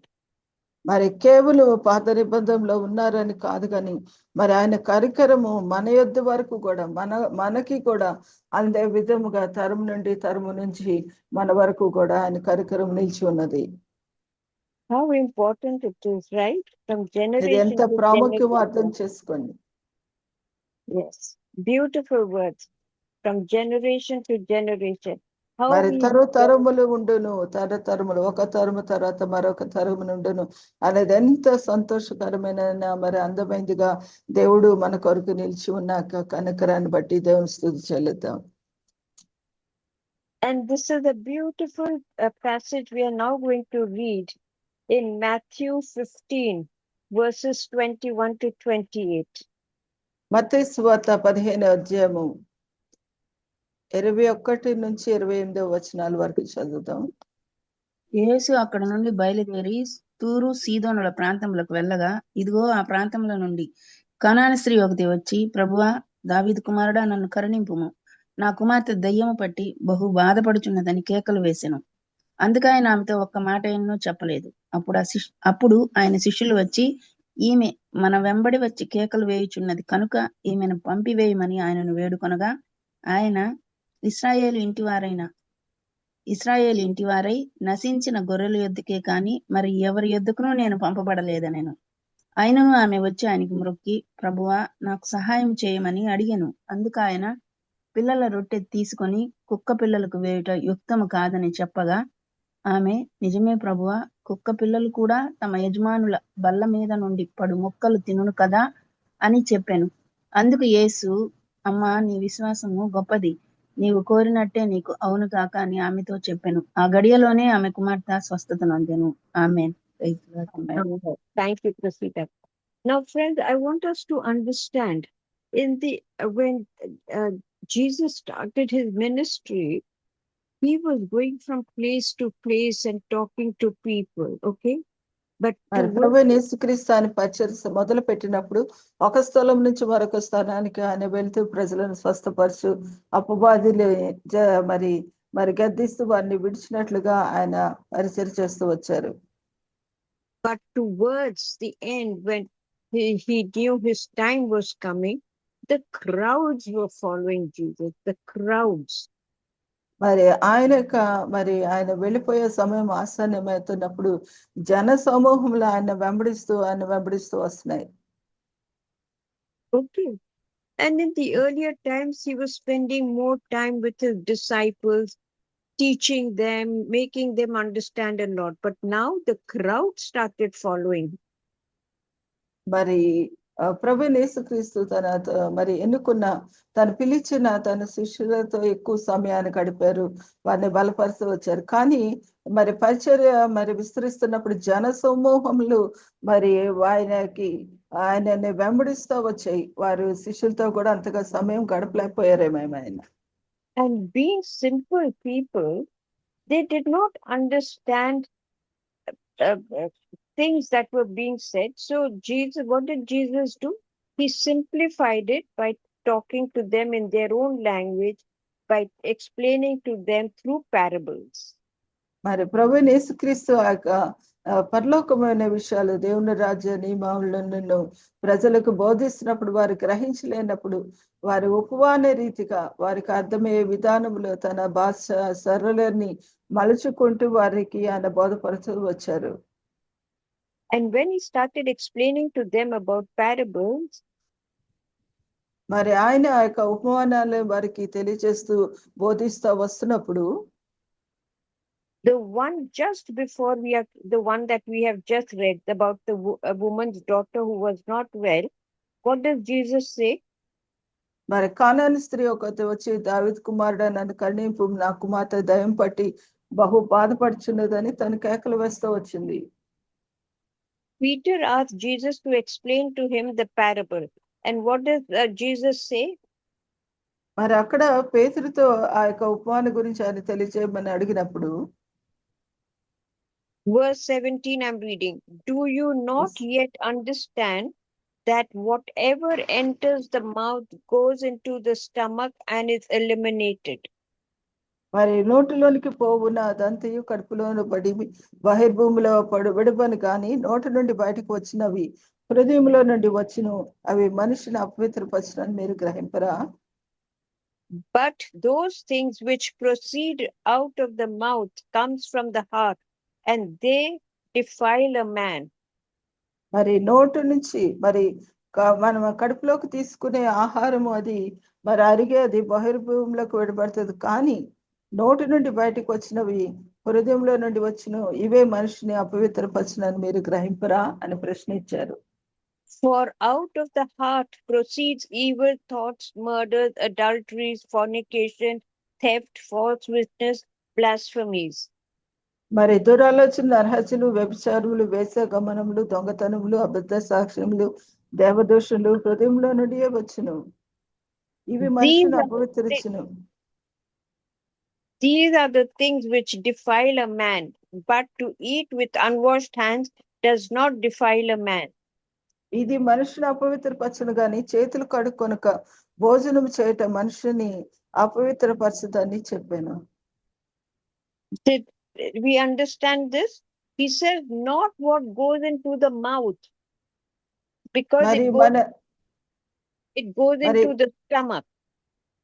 మరి కేవలం పాత నిబంధనలో ఉన్నారని కాదు కానీ మరి ఆయన కనికరము మన యొద్ద వరకు కూడా మనకి కూడా అందే విధముగా తరము నుండి తరము నుంచి మన వరకు కూడా ఆయన కనికరం నిలిచి ఉన్నది. How important it is, right? From ఇది generation ఎంత to ప్రాముఖ్యమో అర్థం generation. చేసుకోండి. Yes, beautiful words. From generation to generation. How మరి we తరములు ఉండును, తరతరములు ఒక తరము తర్వాత మరొక తరము నుండును అనేది ఎంత సంతోషకరమైన మరి అందమైనదిగా దేవుడు మన కొరకు నిలిచి ఉన్నాక కనికరాన్ని బట్టి దేవుని స్తుతి చెల్లిద్దాం. And this is a beautiful passage we are now going to read in Matthew 15 verses 21 to 28. మత్తయి సువార్త 15వ అధ్యాయము 21 నుంచి 28వ వచనాల వరకు చదువుతాం. యేసు అక్కడ నుండి బయలుదేరి తూరు సీదోనుల ప్రాంతములకు వెళ్ళగా, ఇదిగో ఆ ప్రాంతంలో నుండి కనాని స్త్రీ ఒకటి వచ్చి, ప్రభువా, దావీదు కుమారుడా, నన్ను కరుణింపుము, నా కుమార్తె దయ్యము పట్టి బహు బాధపడుచున్నదని కేకలు వేసెను. అందుకని ఆమెతో ఒక్క మాట ఎన్నో చెప్పలేదు. అప్పుడు ఆయన శిష్యులు వచ్చి, ఈమె మన వెంబడి వచ్చి కేకలు వేయుచున్నది కనుక ఈమెను పంపివేయమని ఆయనను వేడుకొనగా, ఆయన ఇశ్రాయేలు ఇంటివారై నశించిన గొర్రెల యొద్దకే కాని మరి ఎవరి యొద్దకునూ నేను పంపబడలేదనెను. అయినను ఆమె వచ్చి ఆయనకి మ్రొక్కి, ప్రభువా, నాకు సహాయం చేయమని అడిగెను. అందుకు ఆయన, పిల్లల రొట్టె తీసుకొని కుక్క పిల్లలకు వేయుట యుక్తము కాదని చెప్పగా, ఆమె, నిజమే ప్రభువా, కుక్క పిల్లలు కూడా తమ యజమానుల బల్ల మీద నుండి పడు ముక్కలు తినును కదా అని చెప్పాను. అందుకు యేసు, అమ్మా, నీ విశ్వాసము గొప్పది, నీవు కోరినట్టే నీకు అవును కాక అని ఆమెతో చెప్పెను. ఆ గడియలోనే ఆమె కుమార్తె స్వస్థత నొందెను. ఆమేన్. Praise the Lord. Amen. Thank you, Prasita. Now, friends, I want us to understand when Jesus started his ministry, he was going from place to place and talking to people. Okay, but మరి ప్రభు యేసుక్రీస్తు ఆయన పరిచర్య మొదలు పెట్టినప్పుడు ఒక స్థలం నుంచి మరొక స్థానానికి ఆయన వెళ్తూ ప్రజలను స్వస్థపరచు అపవాదిని మరి గద్దిస్తూ వారిని విడిచినట్లుగా ఆయన పరిచర్య చేస్తూ వచ్చారు. But towards the end, when he knew his time was coming, the crowds were following Jesus. The crowds. మరి ఆయన వెళ్ళిపోయే సమయం ఆసన్నమవుతున్నప్పుడు జన సమూహంలో ఆయన వెంబడిస్తూ వస్తున్నాయి. Okay. And in the earlier times, he was spending more time with his disciples, teaching them, making them understand a lot. But now the crowd started following. మరి ప్రభు యేసుక్రీస్తు మరి ఎన్నుకున్న తను పిలిచిన తన శిష్యులతో ఎక్కువ సమయాన్ని గడిపారు, వారిని బలపరుస్తూ వచ్చారు. కానీ మరి పరిచర్య విస్తరిస్తున్నప్పుడు జన సమూహములు మరి ఆయనని వెంబడిస్తూ వచ్చాయి. వారు శిష్యులతో కూడా అంతగా సమయం గడపలేకపోయారేమో ఆయన. And being simple people, they did not understand things that were being said. So what did Jesus do? He simplified it by talking to them in their own language, by explaining to them through parables. మరి ప్రభు యేసుక్రీస్తు పరలోకమైన విషయాలు, దేవుని రాజ్య నియమాలను ప్రజలకు బోధిస్తున్నప్పుడు వారు గ్రహించలేనప్పుడు వారి ఉపవాన రీతిగా వారికి అర్థమయ్యే విధానంలో తన భాష సరళని మలుచుకుంటూ వారికి ఆయన బోధపరుస్తూ వచ్చారు. And when he started explaining to them about parables, మరి ఆయన ఆ యొక్క ఉపమానాలు వారికి తెలియజేస్తూ బోధిస్తూ వస్తున్నప్పుడు the one just before the one that we have just read about the woman's daughter who was not well, what does Jesus say? మరి కానాను స్త్రీ ఒకటి వచ్చి దావీదు కుమారుడా నన్ను కరుణింపు, నా కుమార్తె దయ్యం పట్టి బహు బాధపడుచున్నదని తను కేకలు వేస్తూ వచ్చింది. Peter asked Jesus to explain to him the parable. And what does Jesus say? మరి అక్కడ పేతురుతో ఆ యొక్క ఉపమానం గురించి ఆయన తెలియజేయమని అడిగినప్పుడు Verse 17 I'm reading. Do you not yet understand that whatever enters the mouth goes into the stomach and is eliminated? మరి నోటిలోనికి పోవున అదంతయు కడుపులోను పడి బహిర్భూమిలో విడుబను కానీ నోటి నుండి బయటకు వచ్చినవి హృదయంలో నుండి వచ్చును, అవి మనిషిని అపవిత్రపరచునని మీరు గ్రహింపరా? But those things which proceed out of the mouth comes from the heart, and they defile a man. మరి నోటి నుంచి మనం కడుపులోకి తీసుకునే ఆహారము అది మరి అరిగే అది బహిర్భూమిలోకి విడబడుతుంది, కానీ నోటి నుండి బయటకు వచ్చినవి హృదయంలో నుండి వచ్చును, ఇవే మనిషిని అపవిత్రపరచునని మీరు గ్రహింపరా అని ప్రశ్నించారు. For out of the heart proceeds evil thoughts, murders, adulteries, fornication, theft, false witness, blasphemies. మరి దురాలోచన, నరహత్యలు, వ్యభిచారములు, వేశ్యాగమనములు, దొంగతనములు, అబద్ధ సాక్ష్యములు, దేవదోషులు హృదయంలో నుండి వచ్చును, ఇవి మనిషిని అపవిత్రించును. These are the things which defile a man, but to eat with unwashed hands does not defile a man. ఇది మనుషుని అపవిత్రపరచును గాని చేతులు కడుక్కొనక భోజనం చేయటం మనుషుని అపవిత్రపరచుదని చెప్పాను. Did we understand this? He says not what goes into the mouth, because it goes into the stomach.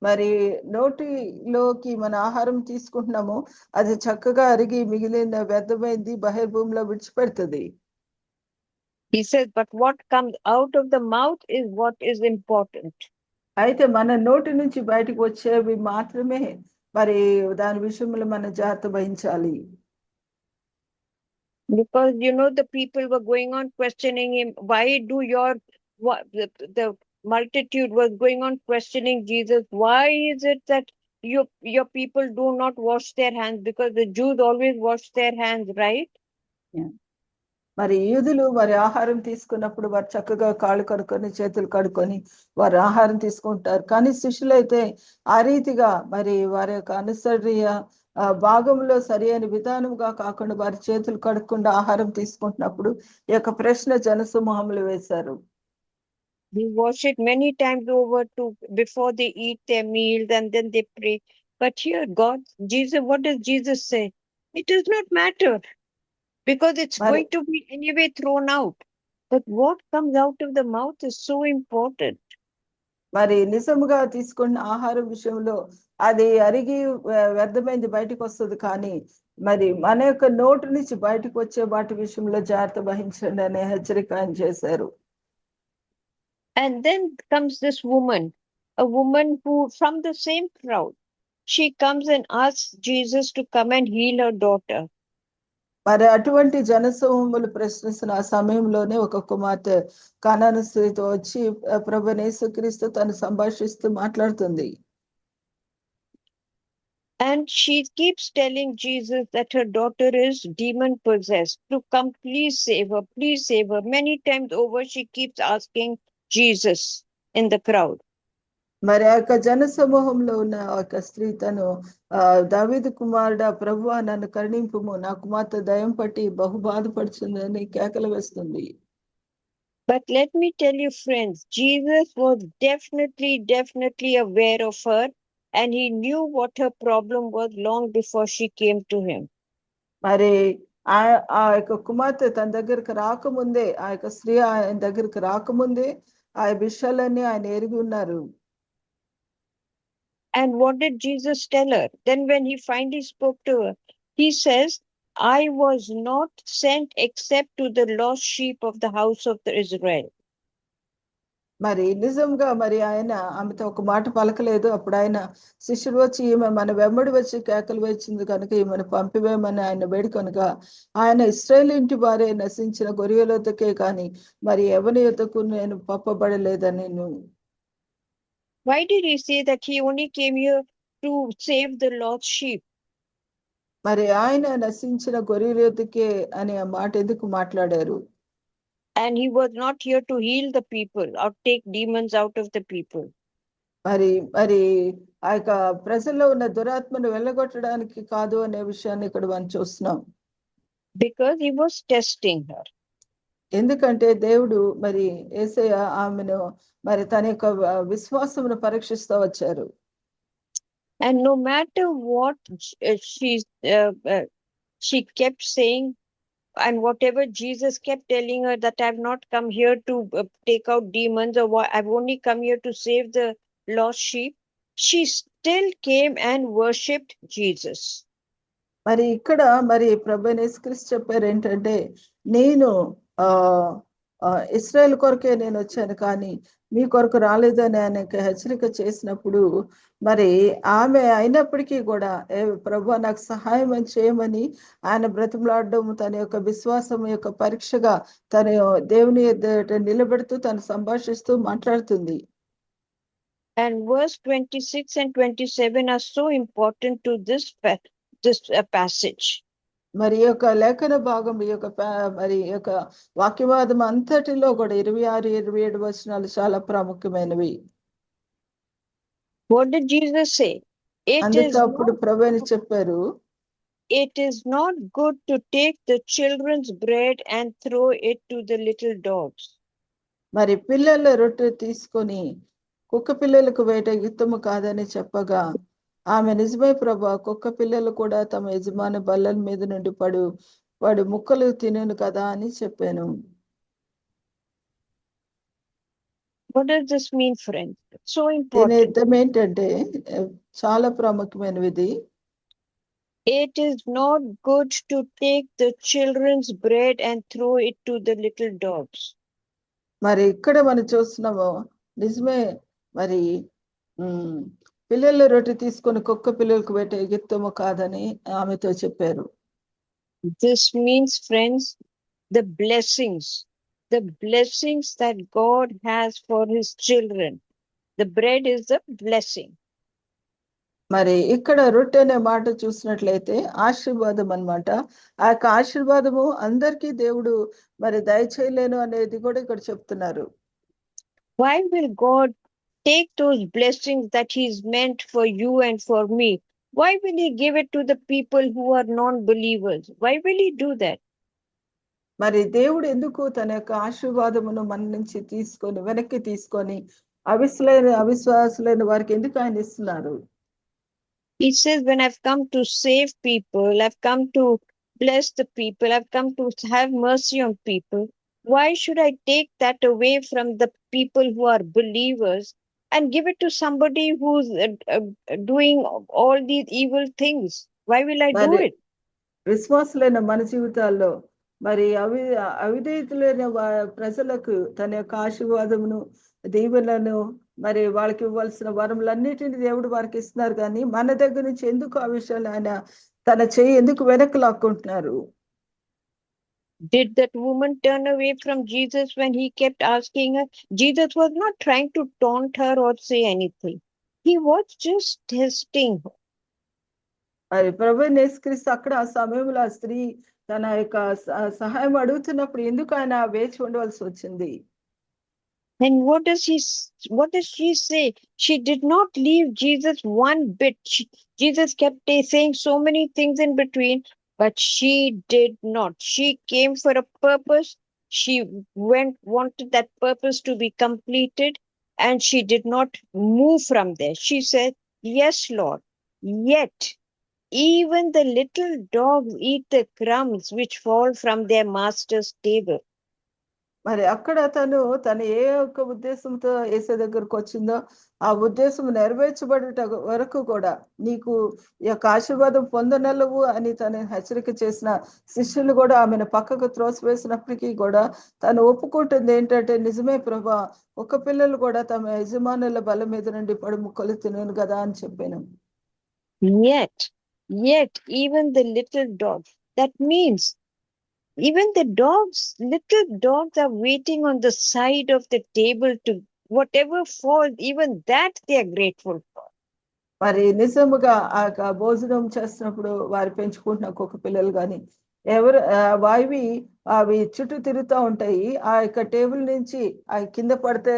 మరి నోటిలోకి మన ఆహారం తీసుకుంటున్నాము, అది చక్కగా అరిగి మిగిలిన వ్యర్థమైంది బహిర్భూమిలో విడిచిపెడుతుంది. He says, but what comes out of the mouth is what is important. అయితే మన నోటి నుంచి బయటకు వచ్చేవి మాత్రమే మరి దాని విషయంలో మన జాగ్రత్త వహించాలి. Because the people were going on questioning him. Why do the multitude was going on questioning Jesus? Why is it that your people do not wash their hands, because the Jews always wash their hands, right? మరి యూదులు వారి ఆహారం తీసుకున్నప్పుడు వారు చక్కగా కాళ్ళు కడుక్కొని చేతులు కడుక్కొని వారు ఆహారం తీసుకుంటారు. కానీ శిష్యులు అయితే ఆ రీతిగా మరి వారి యొక్క అనుసరణీయ భాగంలో సరి అయిన విధానంగా కాకుండా వారి చేతులు కడుక్కుండా ఆహారం తీసుకుంటున్నప్పుడు ఈ యొక్క ప్రశ్న జనసమూహంలో వేశారు. They wash it many times over before they eat their meals, and then they pray. But here, Jesus, what does Jesus say? It does not matter, because it's going to be anyway thrown out. But what comes out of the mouth is so important. మరి నిజముగా తీసుకున్న ఆహారం విషయంలో అది అరిగి వ్యర్థమైంది బయటకు వస్తుంది, కానీ మరి మన యొక్క నోటి నుంచి బయటకు వచ్చే వాటి విషయంలో జాగ్రత్త వహించండి అనే హెచ్చరిక ఆయన చేశారు. And then comes this woman, a woman who from the same crowd, she comes and asks Jesus to come and heal her daughter. మరి అటువంటి జనసమూహములు ప్రశ్నిస్తున్న ఆ సమయంలోనే ఒక కుమార్తె కానాను స్త్రీతో వచ్చి ప్రభువైన యేసుక్రీస్తు తను సంభాషిస్తూ మాట్లాడుతుంది. And she keeps telling Jesus that her daughter is demon possessed, to come, please save her, please save her. Many times over she keeps asking Jesus in the crowd. మరి ఆ యొక్క జన సమూహంలో ఉన్న ఒక స్త్రీ తను దావీదు కుమారుడా ప్రభువా నన్ను కరుణింపుము, నా కుమార్తె దయ్యం పట్టి బహు బాధపడుతుందని కేకలు వేస్తుంది. But let me tell you, friends, Jesus was definitely aware of her, and he knew what her problem was long before she came to him. మరి ఆ యొక్క కుమార్తె తన దగ్గరకు రాకముందే, ఆ యొక్క స్త్రీ ఆయన దగ్గరకు రాకముందే ఆ విషయాలన్నీ ఆయన ఎరిగి ఉన్నారు. And what did Jesus tell her? Then when he finally spoke to her, he says, I was not sent except to the lost sheep of the house of Israel. మరి నిజంగా మరి ఆయన ఆమెతో ఒక మాట పలకలేదు. అప్పుడు ఆయన శిష్యుడు వచ్చి ఈమె మన వెంబడి వచ్చి కేకలు వేచింది కనుక ఈమెను పంపివేయమని ఆయన వేడుకొనగా, ఆయన ఇశ్రాయేలు ఇంటి వారే నశించిన గొర్రెల యొద్దకే కానీ మరి ఎవరి యొద్దకు నేను పంపబడలేదని. Why did he say that he only came here to save the lost sheep? మరి ఆయన నశించిన గొర్రెల యొద్దకే అనే ఆ మాట ఎందుకు మాట్లాడారు? And he was not here to heal the people or take demons out of the people. మరి ఆ యొక్క ప్రజల్లో ఉన్న దురాత్మను వెళ్ళగొట్టడానికి కాదు అనే విషయాన్ని ఇక్కడ మనం చూస్తున్నాం. Because he was testing her. ఎందుకంటే దేవుడు మరి యేసయ్య ఆమెను మరి తన యొక్క విశ్వాసమును పరీక్షిస్తూ వచ్చారు. And no matter what she kept saying, and whatever Jesus kept telling her, that I've not come here to take out demons, or I've only come here to save the lost sheep, she still came and worshipped Jesus. మరి ఇక్కడ మరి ప్రభువైన యేసుక్రీస్తు చెప్పారు ఏంటంటే, నేను ఇశ్రాయేలు కొరకే నేను వచ్చాను కానీ మీ కొరకు రాలేదని ఆయనకి హెచ్చరిక చేసినప్పుడు, మరి ఆమె అయినప్పటికీ కూడా ప్రభువా నాకు సహాయం చేయమని ఆయన బ్రతిమలాడడం తన యొక్క విశ్వాసం యొక్క పరీక్షగా తన దేవుని ఎదుట నిలబెడుతూ తను సంభాషిస్తూ మాట్లాడుతుంది. And verse 26 and 27 are so important to this passage. మరి ఈ యొక్క లేఖన భాగం ఈ యొక్క మరి ఈ యొక్క వాక్యవాదం అంతటిలో కూడా 26, 27 వచనాలు చాలా ప్రాముఖ్యమైనవి. What did Jesus say? అందుకే అప్పుడు ప్రభువుని చెప్పారు, it is not good to take the children's bread and throw it to the little dogs. మరి పిల్లల రొట్టె తీసుకొని కుక్క పిల్లలకు వేట యుద్ధము కాదని చెప్పగా, ఆమె నిజమే ప్రభా, కుక్క పిల్లలు కూడా తమ యజమాని బల్లల మీద నుండి పడు ముక్కలు తినను కదా అని చెప్పాను. What does this mean, friends? So దీని important. అర్థం ఏంటంటే చాలా ప్రాముఖ్యమైనది. It is not good to take the children's bread and throw it to the little dogs. మరి ఇక్కడ మనం చూస్తున్నాము, నిజమే మరి పిల్లల రొట్టె తీసుకొని కుక్క పిల్లలకు వేట యుద్ధము కాదని ఆమెతో చెప్పారు. This means, friends, the blessings that God has for his children. The bread is a blessing. మరి ఇక్కడ రొట్టె అనే మాట చూసినట్లయితే ఆశీర్వాదం అన్నమాట. ఆ యొక్క ఆశీర్వాదము అందరికీ దేవుడు మరి దయచేయలేను అనేది కూడా ఇక్కడ చెప్తున్నారు. Why will God take those blessings that He's meant for you and for me? Why will He give it to the people who are non-believers? Why will He do that? మరి దేవుడు ఎందుకు తన యొక్క ఆశీర్వాదమును మన నుంచి తీసుకొని వెనక్కి తీసుకొని అవిశ్వాసులైన వారికి ఎందుకు ఆయన ఇస్తున్నారు? He says, when I've come to save people, I've come to bless the people, I've come to have mercy on people. Why should I take that away from the people who are believers and give it to somebody who's doing all these evil things? Why will I do మరి it? విశ్వాసులైన మన జీవితాల్లో మరి అవిధేయులైన ప్రజలకు తన యొక్క ఆశీర్వాదమును దీవెనలను మరి వాళ్ళకి ఇవ్వాల్సిన వరములన్నిటిని దేవుడు వారికి ఇస్తున్నారు, కానీ మన దగ్గర నుంచి ఎందుకు ఆ విషయాలు ఆయన తన చెయ్యి ఎందుకు వెనక్కి లాక్కుంటున్నారు? Did that woman turn away from Jesus when he kept asking her? Jesus was not trying to taunt her or say anything. He was just testing her. మరి ప్రభువైన యేసుక్రీస్తు అక్కడ ఆ సమయంలో ఆ స్త్రీ తన యొక్క సహాయం అడుగుతున్నప్పుడు ఎందుకు ఆయన వేచి ఉండవలసి వచ్చింది? And what does she say? She did not leave Jesus one bit. Jesus kept saying so many things in between, but she did not. She came for a purpose. She wanted that purpose to be completed, and she did not move from there. She said, "Yes, Lord. Yet even the little dogs eat the crumbs which fall from their master's table." మరి అక్కడ తను ఏ ఒక్క ఉద్దేశంతో యేసు దగ్గరకు వచ్చిందో ఆ ఉద్దేశం నెరవేర్చబడట వరకు కూడా నీకు ఈ యొక్క ఆశీర్వాదం పొందనలవు అని తను హెచ్చరిక చేసిన శిష్యులు కూడా ఆమెను పక్కకు త్రోసివేసినప్పటికీ కూడా తను ఒప్పుకుంటుంది ఏంటంటే, నిజమే ప్రభా, ఒక పిల్లలు కూడా తమ యజమానుల బలం మీద నుండి పడుముక్కలు తినను కదా అని చెప్పాను. Yet even the little dogs, that means even the little dogs are waiting on the side of the table to whatever falls, even that they are grateful for. మరి నిజముగా ఆ భోజనం చేస్తున్నప్పుడు వారు పెంచుకుంటున్న కుక్క పిల్లలు కానీ ఎవరు అవి చుట్టూ తిరుగుతూ ఉంటాయి. ఆ యొక్క టేబుల్ నుంచి అవి కింద పడితే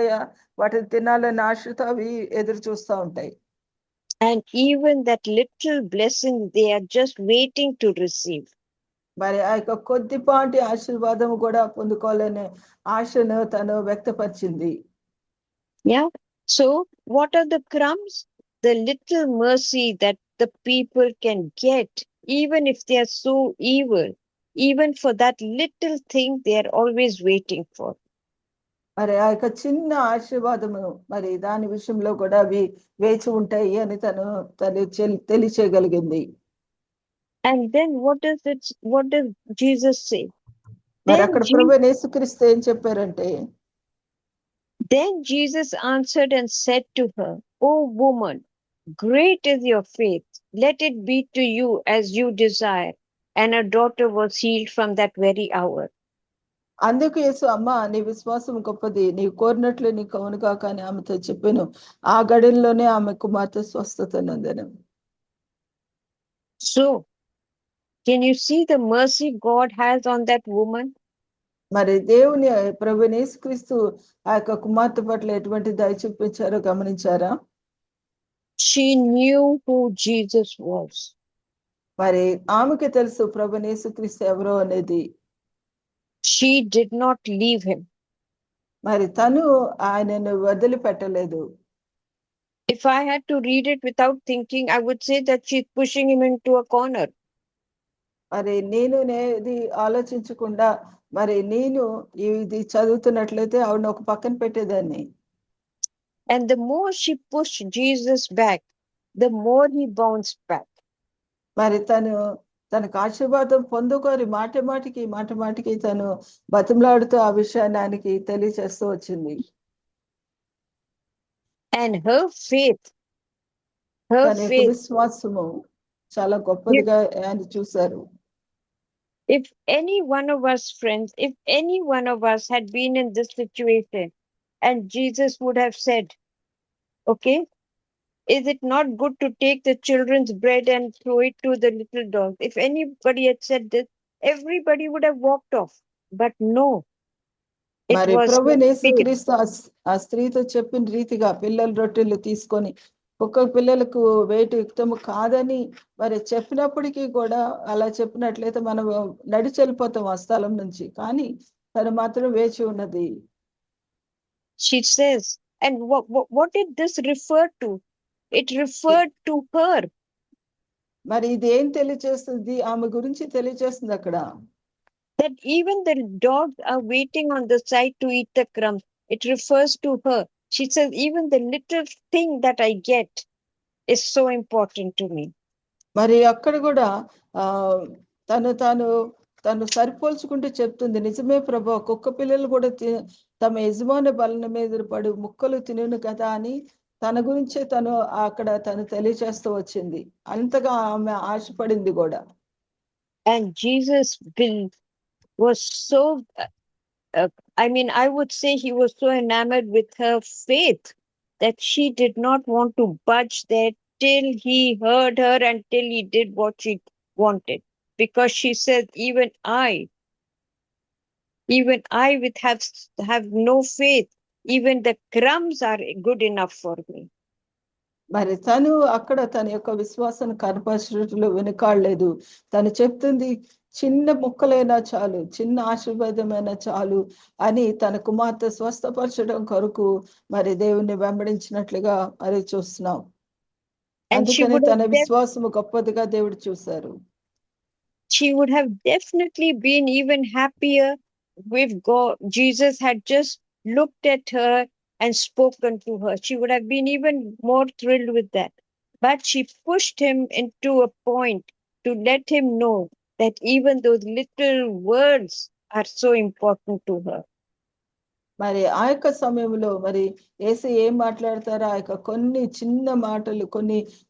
వాటిని తినాలని ఆశతో అవి ఎదురు చూస్తూ ఉంటాయి. And even that little blessing they are just waiting to receive. మరి ఆ యొక్క కొద్దిపాటి ఆశీర్వాదం కూడా పొందుకోవాలనే ఆశను తను వ్యక్తపరిచింది. Yeah. So what are the crumbs? The little mercy that the people can get, even if they are so evil, even for that little thing they are always waiting for. మరి ఆ యొక్క చిన్న ఆశీర్వాదము మరి దాని విషయంలో కూడా అవి వేచి ఉంటాయి అని తను తెలియచేయగలిగింది. And then what does Jesus say? మరి అక్కడ ప్రభువైన యేసుక్రీస్తు ఏం చెప్పారంటే, Then Jesus answered and said to her, "O woman, great is your faith. Let it be to you as you desire." And her daughter was healed from that very hour. అందుకు యేసు, అమ్మ, నీ విశ్వాసం గొప్పది, నీవు కోరినట్లు నీకు అవును కాక అని ఆమెతో చెప్పాను. ఆ గడిలోనే ఆమె కుమార్తె స్వస్థత నందెను. So, can you see the mercy God has on that woman? మరి దేవుని ప్రభువైన యేసుక్రీస్తు ఆ యొక్క కుమార్తె పట్ల ఎటువంటి దయ చూపించారో గమనించారా? She knew who Jesus was. మరి ఆమెకి తెలుసు ప్రభువైన యేసుక్రీస్తు ఎవరో అనేది. She did not leave him. మరి తను ఆయనను వదిలిపెట్టలేదు. If I had to read it without thinking, I would say that she's pushing him into a corner. మరి నేది ఆలోచించకుండా మరి నేను ఇది చదువుతున్నట్లయితే ఆవిడ ఒక పక్కన పెట్టేదాన్ని. And the more she pushed Jesus back, the more he bounced back. మరి తనకు ఆశీర్వాదం పొందుకొని మాటికి తను బతిమలాడుతూ ఆ విషయాన్ని ఆయనకి తెలియచేస్తూ వచ్చింది. And her faith, తన యొక్క విశ్వాసము చాలా గొప్పదిగా ఆయన చూశారు. If any one of us, friends, if any one of us had been in this situation and Jesus would have said, okay, is it not good to take the children's bread and throw it to the little dogs? If anybody had said this, everybody would have walked off. But no, it మరి was Prabhu her faith. యేసుక్రీస్తు ఆ స్త్రీతో చెప్పిన రీతిగా పిల్లల రొట్టెలు తీసుకొని ఒక్కొక్క పిల్లలకు వేటు యుక్తము కాదని మరి చెప్పినప్పటికీ కూడా అలా చెప్పినట్లయితే మనం నడిచి వెళ్ళిపోతాం ఆ స్థలం నుంచి, కానీ తను మాత్రం వేచి ఉన్నది. She says, and what did this refer to? It referred to her. మరి ఇది ఏం తెలియజేస్తుంది? ఆమె గురించి తెలియజేస్తుంది అక్కడ. That even the dogs are waiting on the side to eat the crumbs. It refers to her. She says, even the little thing that I get is so important to me. మరి అక్కడ కూడా తను సరిపోల్చుకుంటూ చెప్తుంది, నిజమే ప్రభు, కుక్క పిల్లలు కూడా తమ యజమాని బలన మీద పడు ముక్కలు తినను కదా అని తన గురించే తను తెలియచేస్తూ వచ్చింది. అంతగా ఆమె ఆశపడింది కూడా. And Jesus was so, I would say he was so enamored with her faith that she did not want to budge there till he heard her and till he did what she wanted. Because she said, even I with have no faith, even the crumbs are good enough for me. మరి తను అక్కడ తన యొక్క విశ్వాసాన్ని కనపరచడంలో వెనుకాడలేదు. తను చెప్తుంది, చిన్న ముక్కలైనా చాలు, చిన్న ఆశీర్వాదమైనా చాలు అని తన కుమార్తె స్వస్థపరచడం కొరకు మరి దేవుణ్ణి వెంబడించినట్లుగా మరి చూస్తున్నాం. అందుకని తన విశ్వాసము గొప్పదిగా దేవుడు చూశారు. She would have definitely been even happier if Jesus had just looked at her and spoken to her. She would have been even more thrilled with that. But she pushed him into a point to let him know that even those little words are so important to her. మరి ఆ యొక్క సమయంలో మరి యేసు ఏం మాట్లాడతారో ఆ యొక్క కొన్ని చిన్న మాటలు,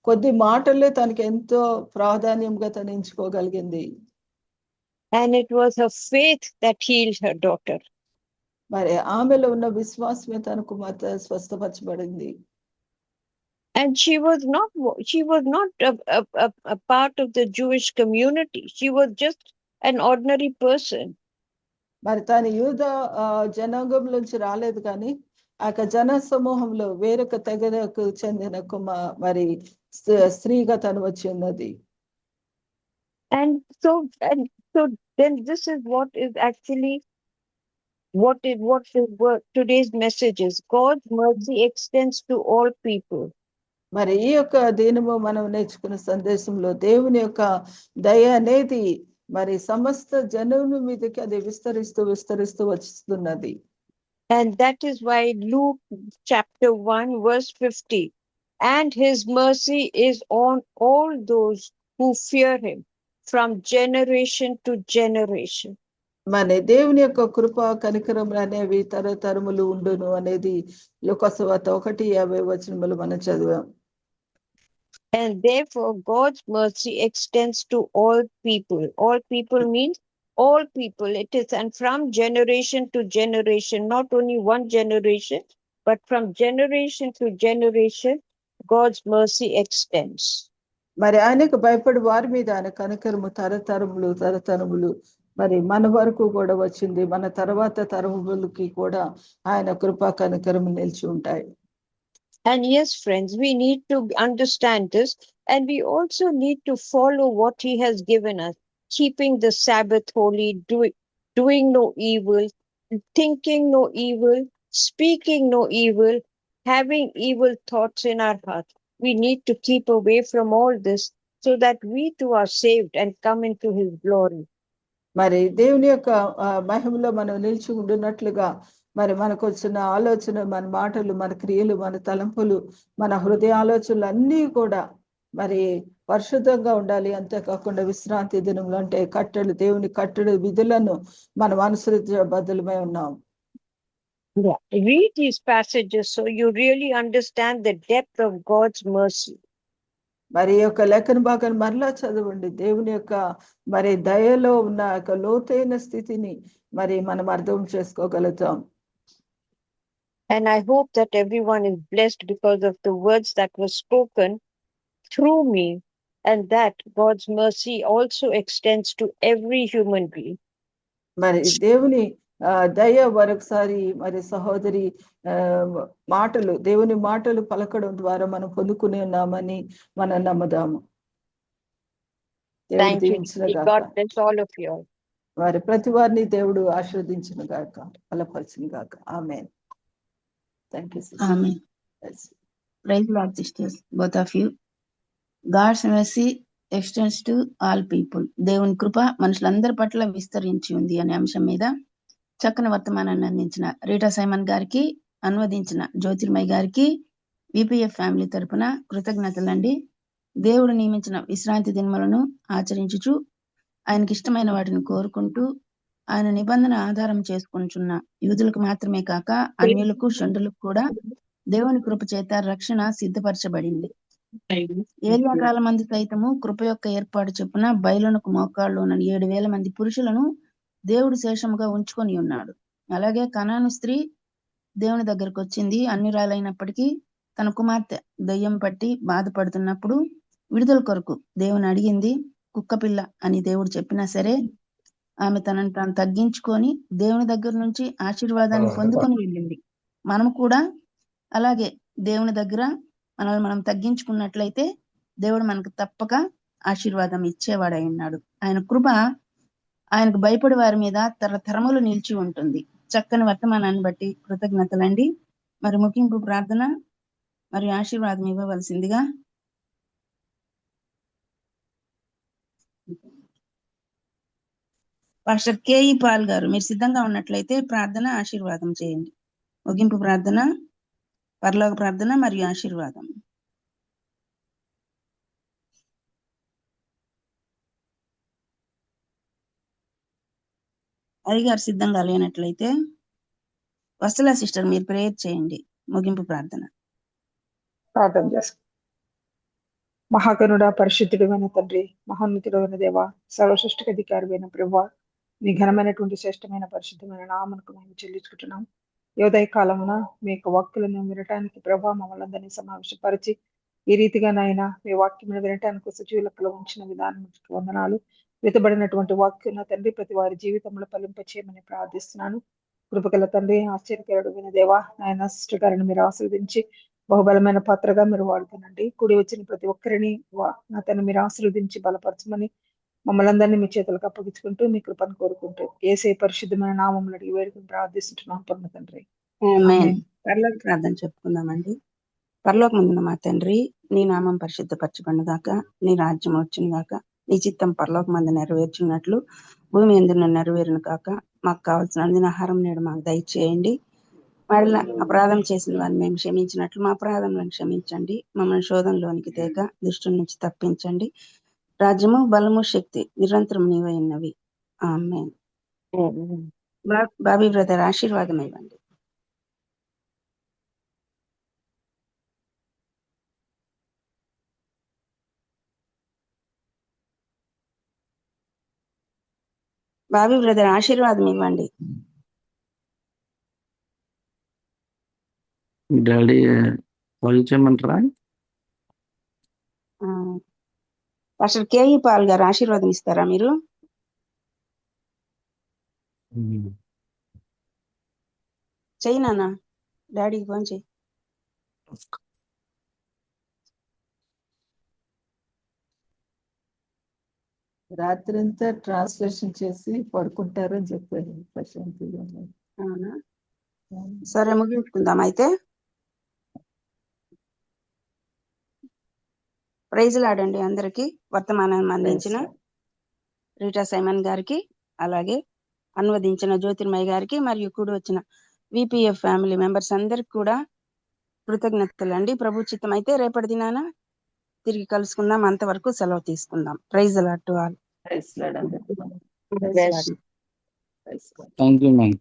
కొద్ది మాటలే తనకి ఎంతో ప్రాధాన్యంగా తను ఎంచుకోగలిగింది. And it was her faith that healed her daughter. మరి ఆమెలో ఉన్న విశ్వాసమే తన కుమార్తె స్వస్థపరచబడింది. And she was not a part of the Jewish community. She was just an ordinary person. మరి తాను యూద జనాంగంలోంచి రాలేదు, కానీ ఆ జన సమూహంలో వేరొక తెగకు చెందిన మరి స్త్రీగా తను వచ్చి ఉన్నది. And so then this is what is actually what today's message is. God's mercy extends to all people. మరి ఈ యొక్క దినము మనం నేర్చుకున్న సందేశంలో దేవుని యొక్క దయ అనేది మరి సమస్త జనుల మీదకి అది విస్తరిస్తూ వస్తున్నది. And that is why Luke chapter 1 verse 50, and his mercy is on all those who fear him from generation to generation. మన దేవుని యొక్క కృప కనికరములు అనేవి తరతరములు ఉండును అనేది లోకసువార్త 1:50 మనం చదివాం. And therefore God's mercy extends to all people. All people means all people. It is, and from generation to generation, not only one generation, but from generation to generation, God's mercy extends. మరి ఆయనకు భయపడి వారి మీద ఆయన కనికరము తరతరములు మరి మన వరకు కూడా వచ్చింది. మన తర్వాత తరములకి కూడా ఆయన కృపా కనికరము నిలిచి ఉంటాయి. And yes, friends, we need to understand this, and we also need to follow what he has given us, keeping the Sabbath holy, doing no evil, thinking no evil, speaking no evil, having evil thoughts in our hearts. We need to keep away from all this so that we too are saved and come into his glory. మరి దేవుని యొక్క మహిమలో మనం నిలిచి ఉండినట్లుగా మరి మనకు వచ్చిన ఆలోచన, మన మాటలు, మన క్రియలు, మన తలంపులు, మన హృదయ ఆలోచనలు అన్నీ కూడా మరి పరిశుద్ధంగా ఉండాలి. అంతేకాకుండా విశ్రాంతి దినంలో అంటే దేవుని కట్టడి విధులను మనం అనుసరించబద్ధులమై ఉన్నాం. Read these passages so you really understand the depth of God's mercy. మరి యొక్క లేఖన భాగాన్ని మరలా చదవండి. దేవుని యొక్క మరి దయలో ఉన్న యొక్క లోతైన స్థితిని మరి మనం అర్థం చేసుకోగలుగుతాం. And I hope that everyone is blessed because of the words that were spoken through me, and that God's mercy also extends to every human being. మరి దేవుని దయ మరొకసారి మరి సహోదరి మాటలు దేవుని మాటలు పలకడం ద్వారా మనం పొందుకుని ఉన్నామని మనం నమ్ముదాము. దేవుడు Thank you. దీవించిన May గాక. God bless all of you all. వారి ప్రతి వారిని దేవుడు ఆశీర్వదించిన గాక, బలపరిచిన గాక. Amen. Thank you. Amen. Praise the Lord, sisters, both of you. God's mercy extends to all people. దేవుని కృప మనుషులందరి పట్ల విస్తరించి ఉంది అనే అంశం మీద చక్కని వర్తమానాన్ని అందించిన రీటా సైమన్ గారికి, అనువదించిన జ్యోతిర్మయ్ గారికి విపిఎఫ్ ఫ్యామిలీ తరపున కృతజ్ఞతలండి. దేవుడు నియమించిన విశ్రాంతి దినములను ఆచరించుచు ఆయనకి ఇష్టమైన వాటిని కోరుకుంటూ ఆయన నిబంధన ఆధారం చేసుకుంటున్న యూదులకు మాత్రమే కాక అన్యులకు షండులకు కూడా దేవుని కృప చేత రక్షణ సిద్ధపరచబడింది. ఏలియా కాలం మంది సైతము కృప యొక్క ఏర్పాటు చొప్పున బయలునకు మోకాళ్ళు ఉన్న 7,000 మంది పురుషులను దేవుడు శేషముగా ఉంచుకొని ఉన్నాడు. అలాగే కనాను స్త్రీ దేవుని దగ్గరకు వచ్చింది. అన్యురాలైనప్పటికీ తన కుమార్తె దయ్యం పట్టి బాధపడుతున్నప్పుడు విడుదల కొరకు దేవుని అడిగింది. కుక్కపిల్ల అని దేవుడు చెప్పినా సరే ఆమె తనను తాను తగ్గించుకొని దేవుని దగ్గర నుంచి ఆశీర్వాదాన్ని పొందుకొని వెళ్ళింది. మనము కూడా అలాగే దేవుని దగ్గర మనల్ని మనం తగ్గించుకున్నట్లయితే దేవుడు మనకు తప్పక ఆశీర్వాదం ఇచ్చేవాడై ఉన్నాడు. ఆయన కృప ఆయనకు భయపడే వారి మీద తరతరములు నిలిచి ఉంటుంది. చక్కని వర్తమానాన్ని బట్టి కృతజ్ఞతలండి. మరి ముగింపు ప్రార్థన మరి ఆశీర్వాదం ఇవ్వవలసిందిగా పాస్టర్ కేఈ పాల్ గారు మీరు సిద్ధంగా ఉన్నట్లయితే ప్రార్థన ఆశీర్వాదం చేయండి. ముగింపు ప్రార్థన, పరలోక ప్రార్థన మరియు ఆశీర్వాదం. అయ్యగారు సిద్ధంగా లేనట్లయితే వత్సల సిస్టర్ మీరు ప్రేయర్ చేయండి. ముగింపు ప్రార్థన. ప్రార్థన చేస్తాం. మహాగణుడ, పరిశుద్ధుడైన తండ్రి, మహోన్నతుడైన దేవ, సర్వసృష్టికి అధికారమైన ప్రభువా, మీ ఘనమైనటువంటి శ్రేష్టమైన పరిశుద్ధమైన నామమునకు మేము చెల్లించుకుంటున్నాం. యోదయ కాలమున మీ యొక్క వాక్కులను వినటానికి ప్రభా మమ్మల్ని అందరినీ సమావేశపరిచి ఈ రీతిగా నాయన మీ వాక్యమును వినటానికి సజీవులకులో ఉంచిన విధానం వందనాలు. వితబడినటువంటి వాక్యం నా తండ్రి ప్రతి వారి జీవితంలో ఫలింపచేయమని ప్రార్థిస్తున్నాను. కృపగల తండ్రి, ఆశ్చర్యకరుడైన దేవా, నాయన సిస్టర్ గారిని మీరు ఆశీర్వదించి బహుబలమైన పాత్రగా మీరు వాడుతానండి. కూడి వచ్చిన ప్రతి ఒక్కరిని నా తను మీరు ఆశీర్వదించి బలపరచమని మమ్మల్ని అందరినీ మీ చేతులకు అప్పగించుకుంటూ మీ కృపను కోరుకుంటూ యేసయ్య పరిశుద్ధమైన నామములో అడిగి వేడుకుని ప్రార్థిస్తున్నాం పరమ తండ్రి. ఆమేన్. పరలోక ప్రార్థన చెప్పుకుందామండి. పరలోకమందున్న మా తండ్రి, నీ నామం పరిశుద్ధపరచబడును గాక, నీ రాజ్యం వచ్చును గాక, నీ చిత్తం పరలోకమందు నెరవేర్చున్నట్లు భూమి యందున నెరవేరును కాక, మాకు కావాల్సిన అందిన ఆహారం నేడు మాకు దయచేయండి. మరలా అపరాధం చేసిన వారిని మేము క్షమించినట్లు మా అపరాధములను క్షమించండి. మమ్మల్ని శోధనలోనికి తేక దుష్టుల నుంచి తప్పించండి. రాజ్యము, బలము, శక్తి నిరంతరం నీవై ఉన్నవి. ఆమేన్. బాబీ బ్రదర్ ఆశీర్వాదం ఇవ్వండి. బాబీ బ్రదర్ ఆశీర్వాదం ఇవ్వండి. డాడీ వాళ్ళు చేయమంటారా? పాస్టర్ కేఈ పాల్ గారు ఆశీర్వాదం ఇస్తారా మీరు? చెయ్యి నాన్న, డాడీకి ఫోన్ చెయ్యి. రాత్రంతా ట్రాన్స్లేషన్ చేసి పడుకుంటారు అని చెప్పారు ప్రశాంతిగా. అవునా? సరే ముగించుకుందాం అయితే. ప్రైజ్లు ఆడండి అందరికి. వర్తమానాన్ని అందించిన రీటా సైమన్ గారికి, అలాగే అనువదించిన జ్యోతిర్మయ్య గారికి మరియు కూడి వచ్చిన విపిఎఫ్ ఫ్యామిలీ మెంబర్స్ అందరికి కూడా కృతజ్ఞతలు అండి. ప్రభు చిత్తం అయితే రేపటి దినాన తిరిగి కలుసుకుందాం. అంతవరకు సెలవు తీసుకుందాం. Praise to all. Thank you ma'am.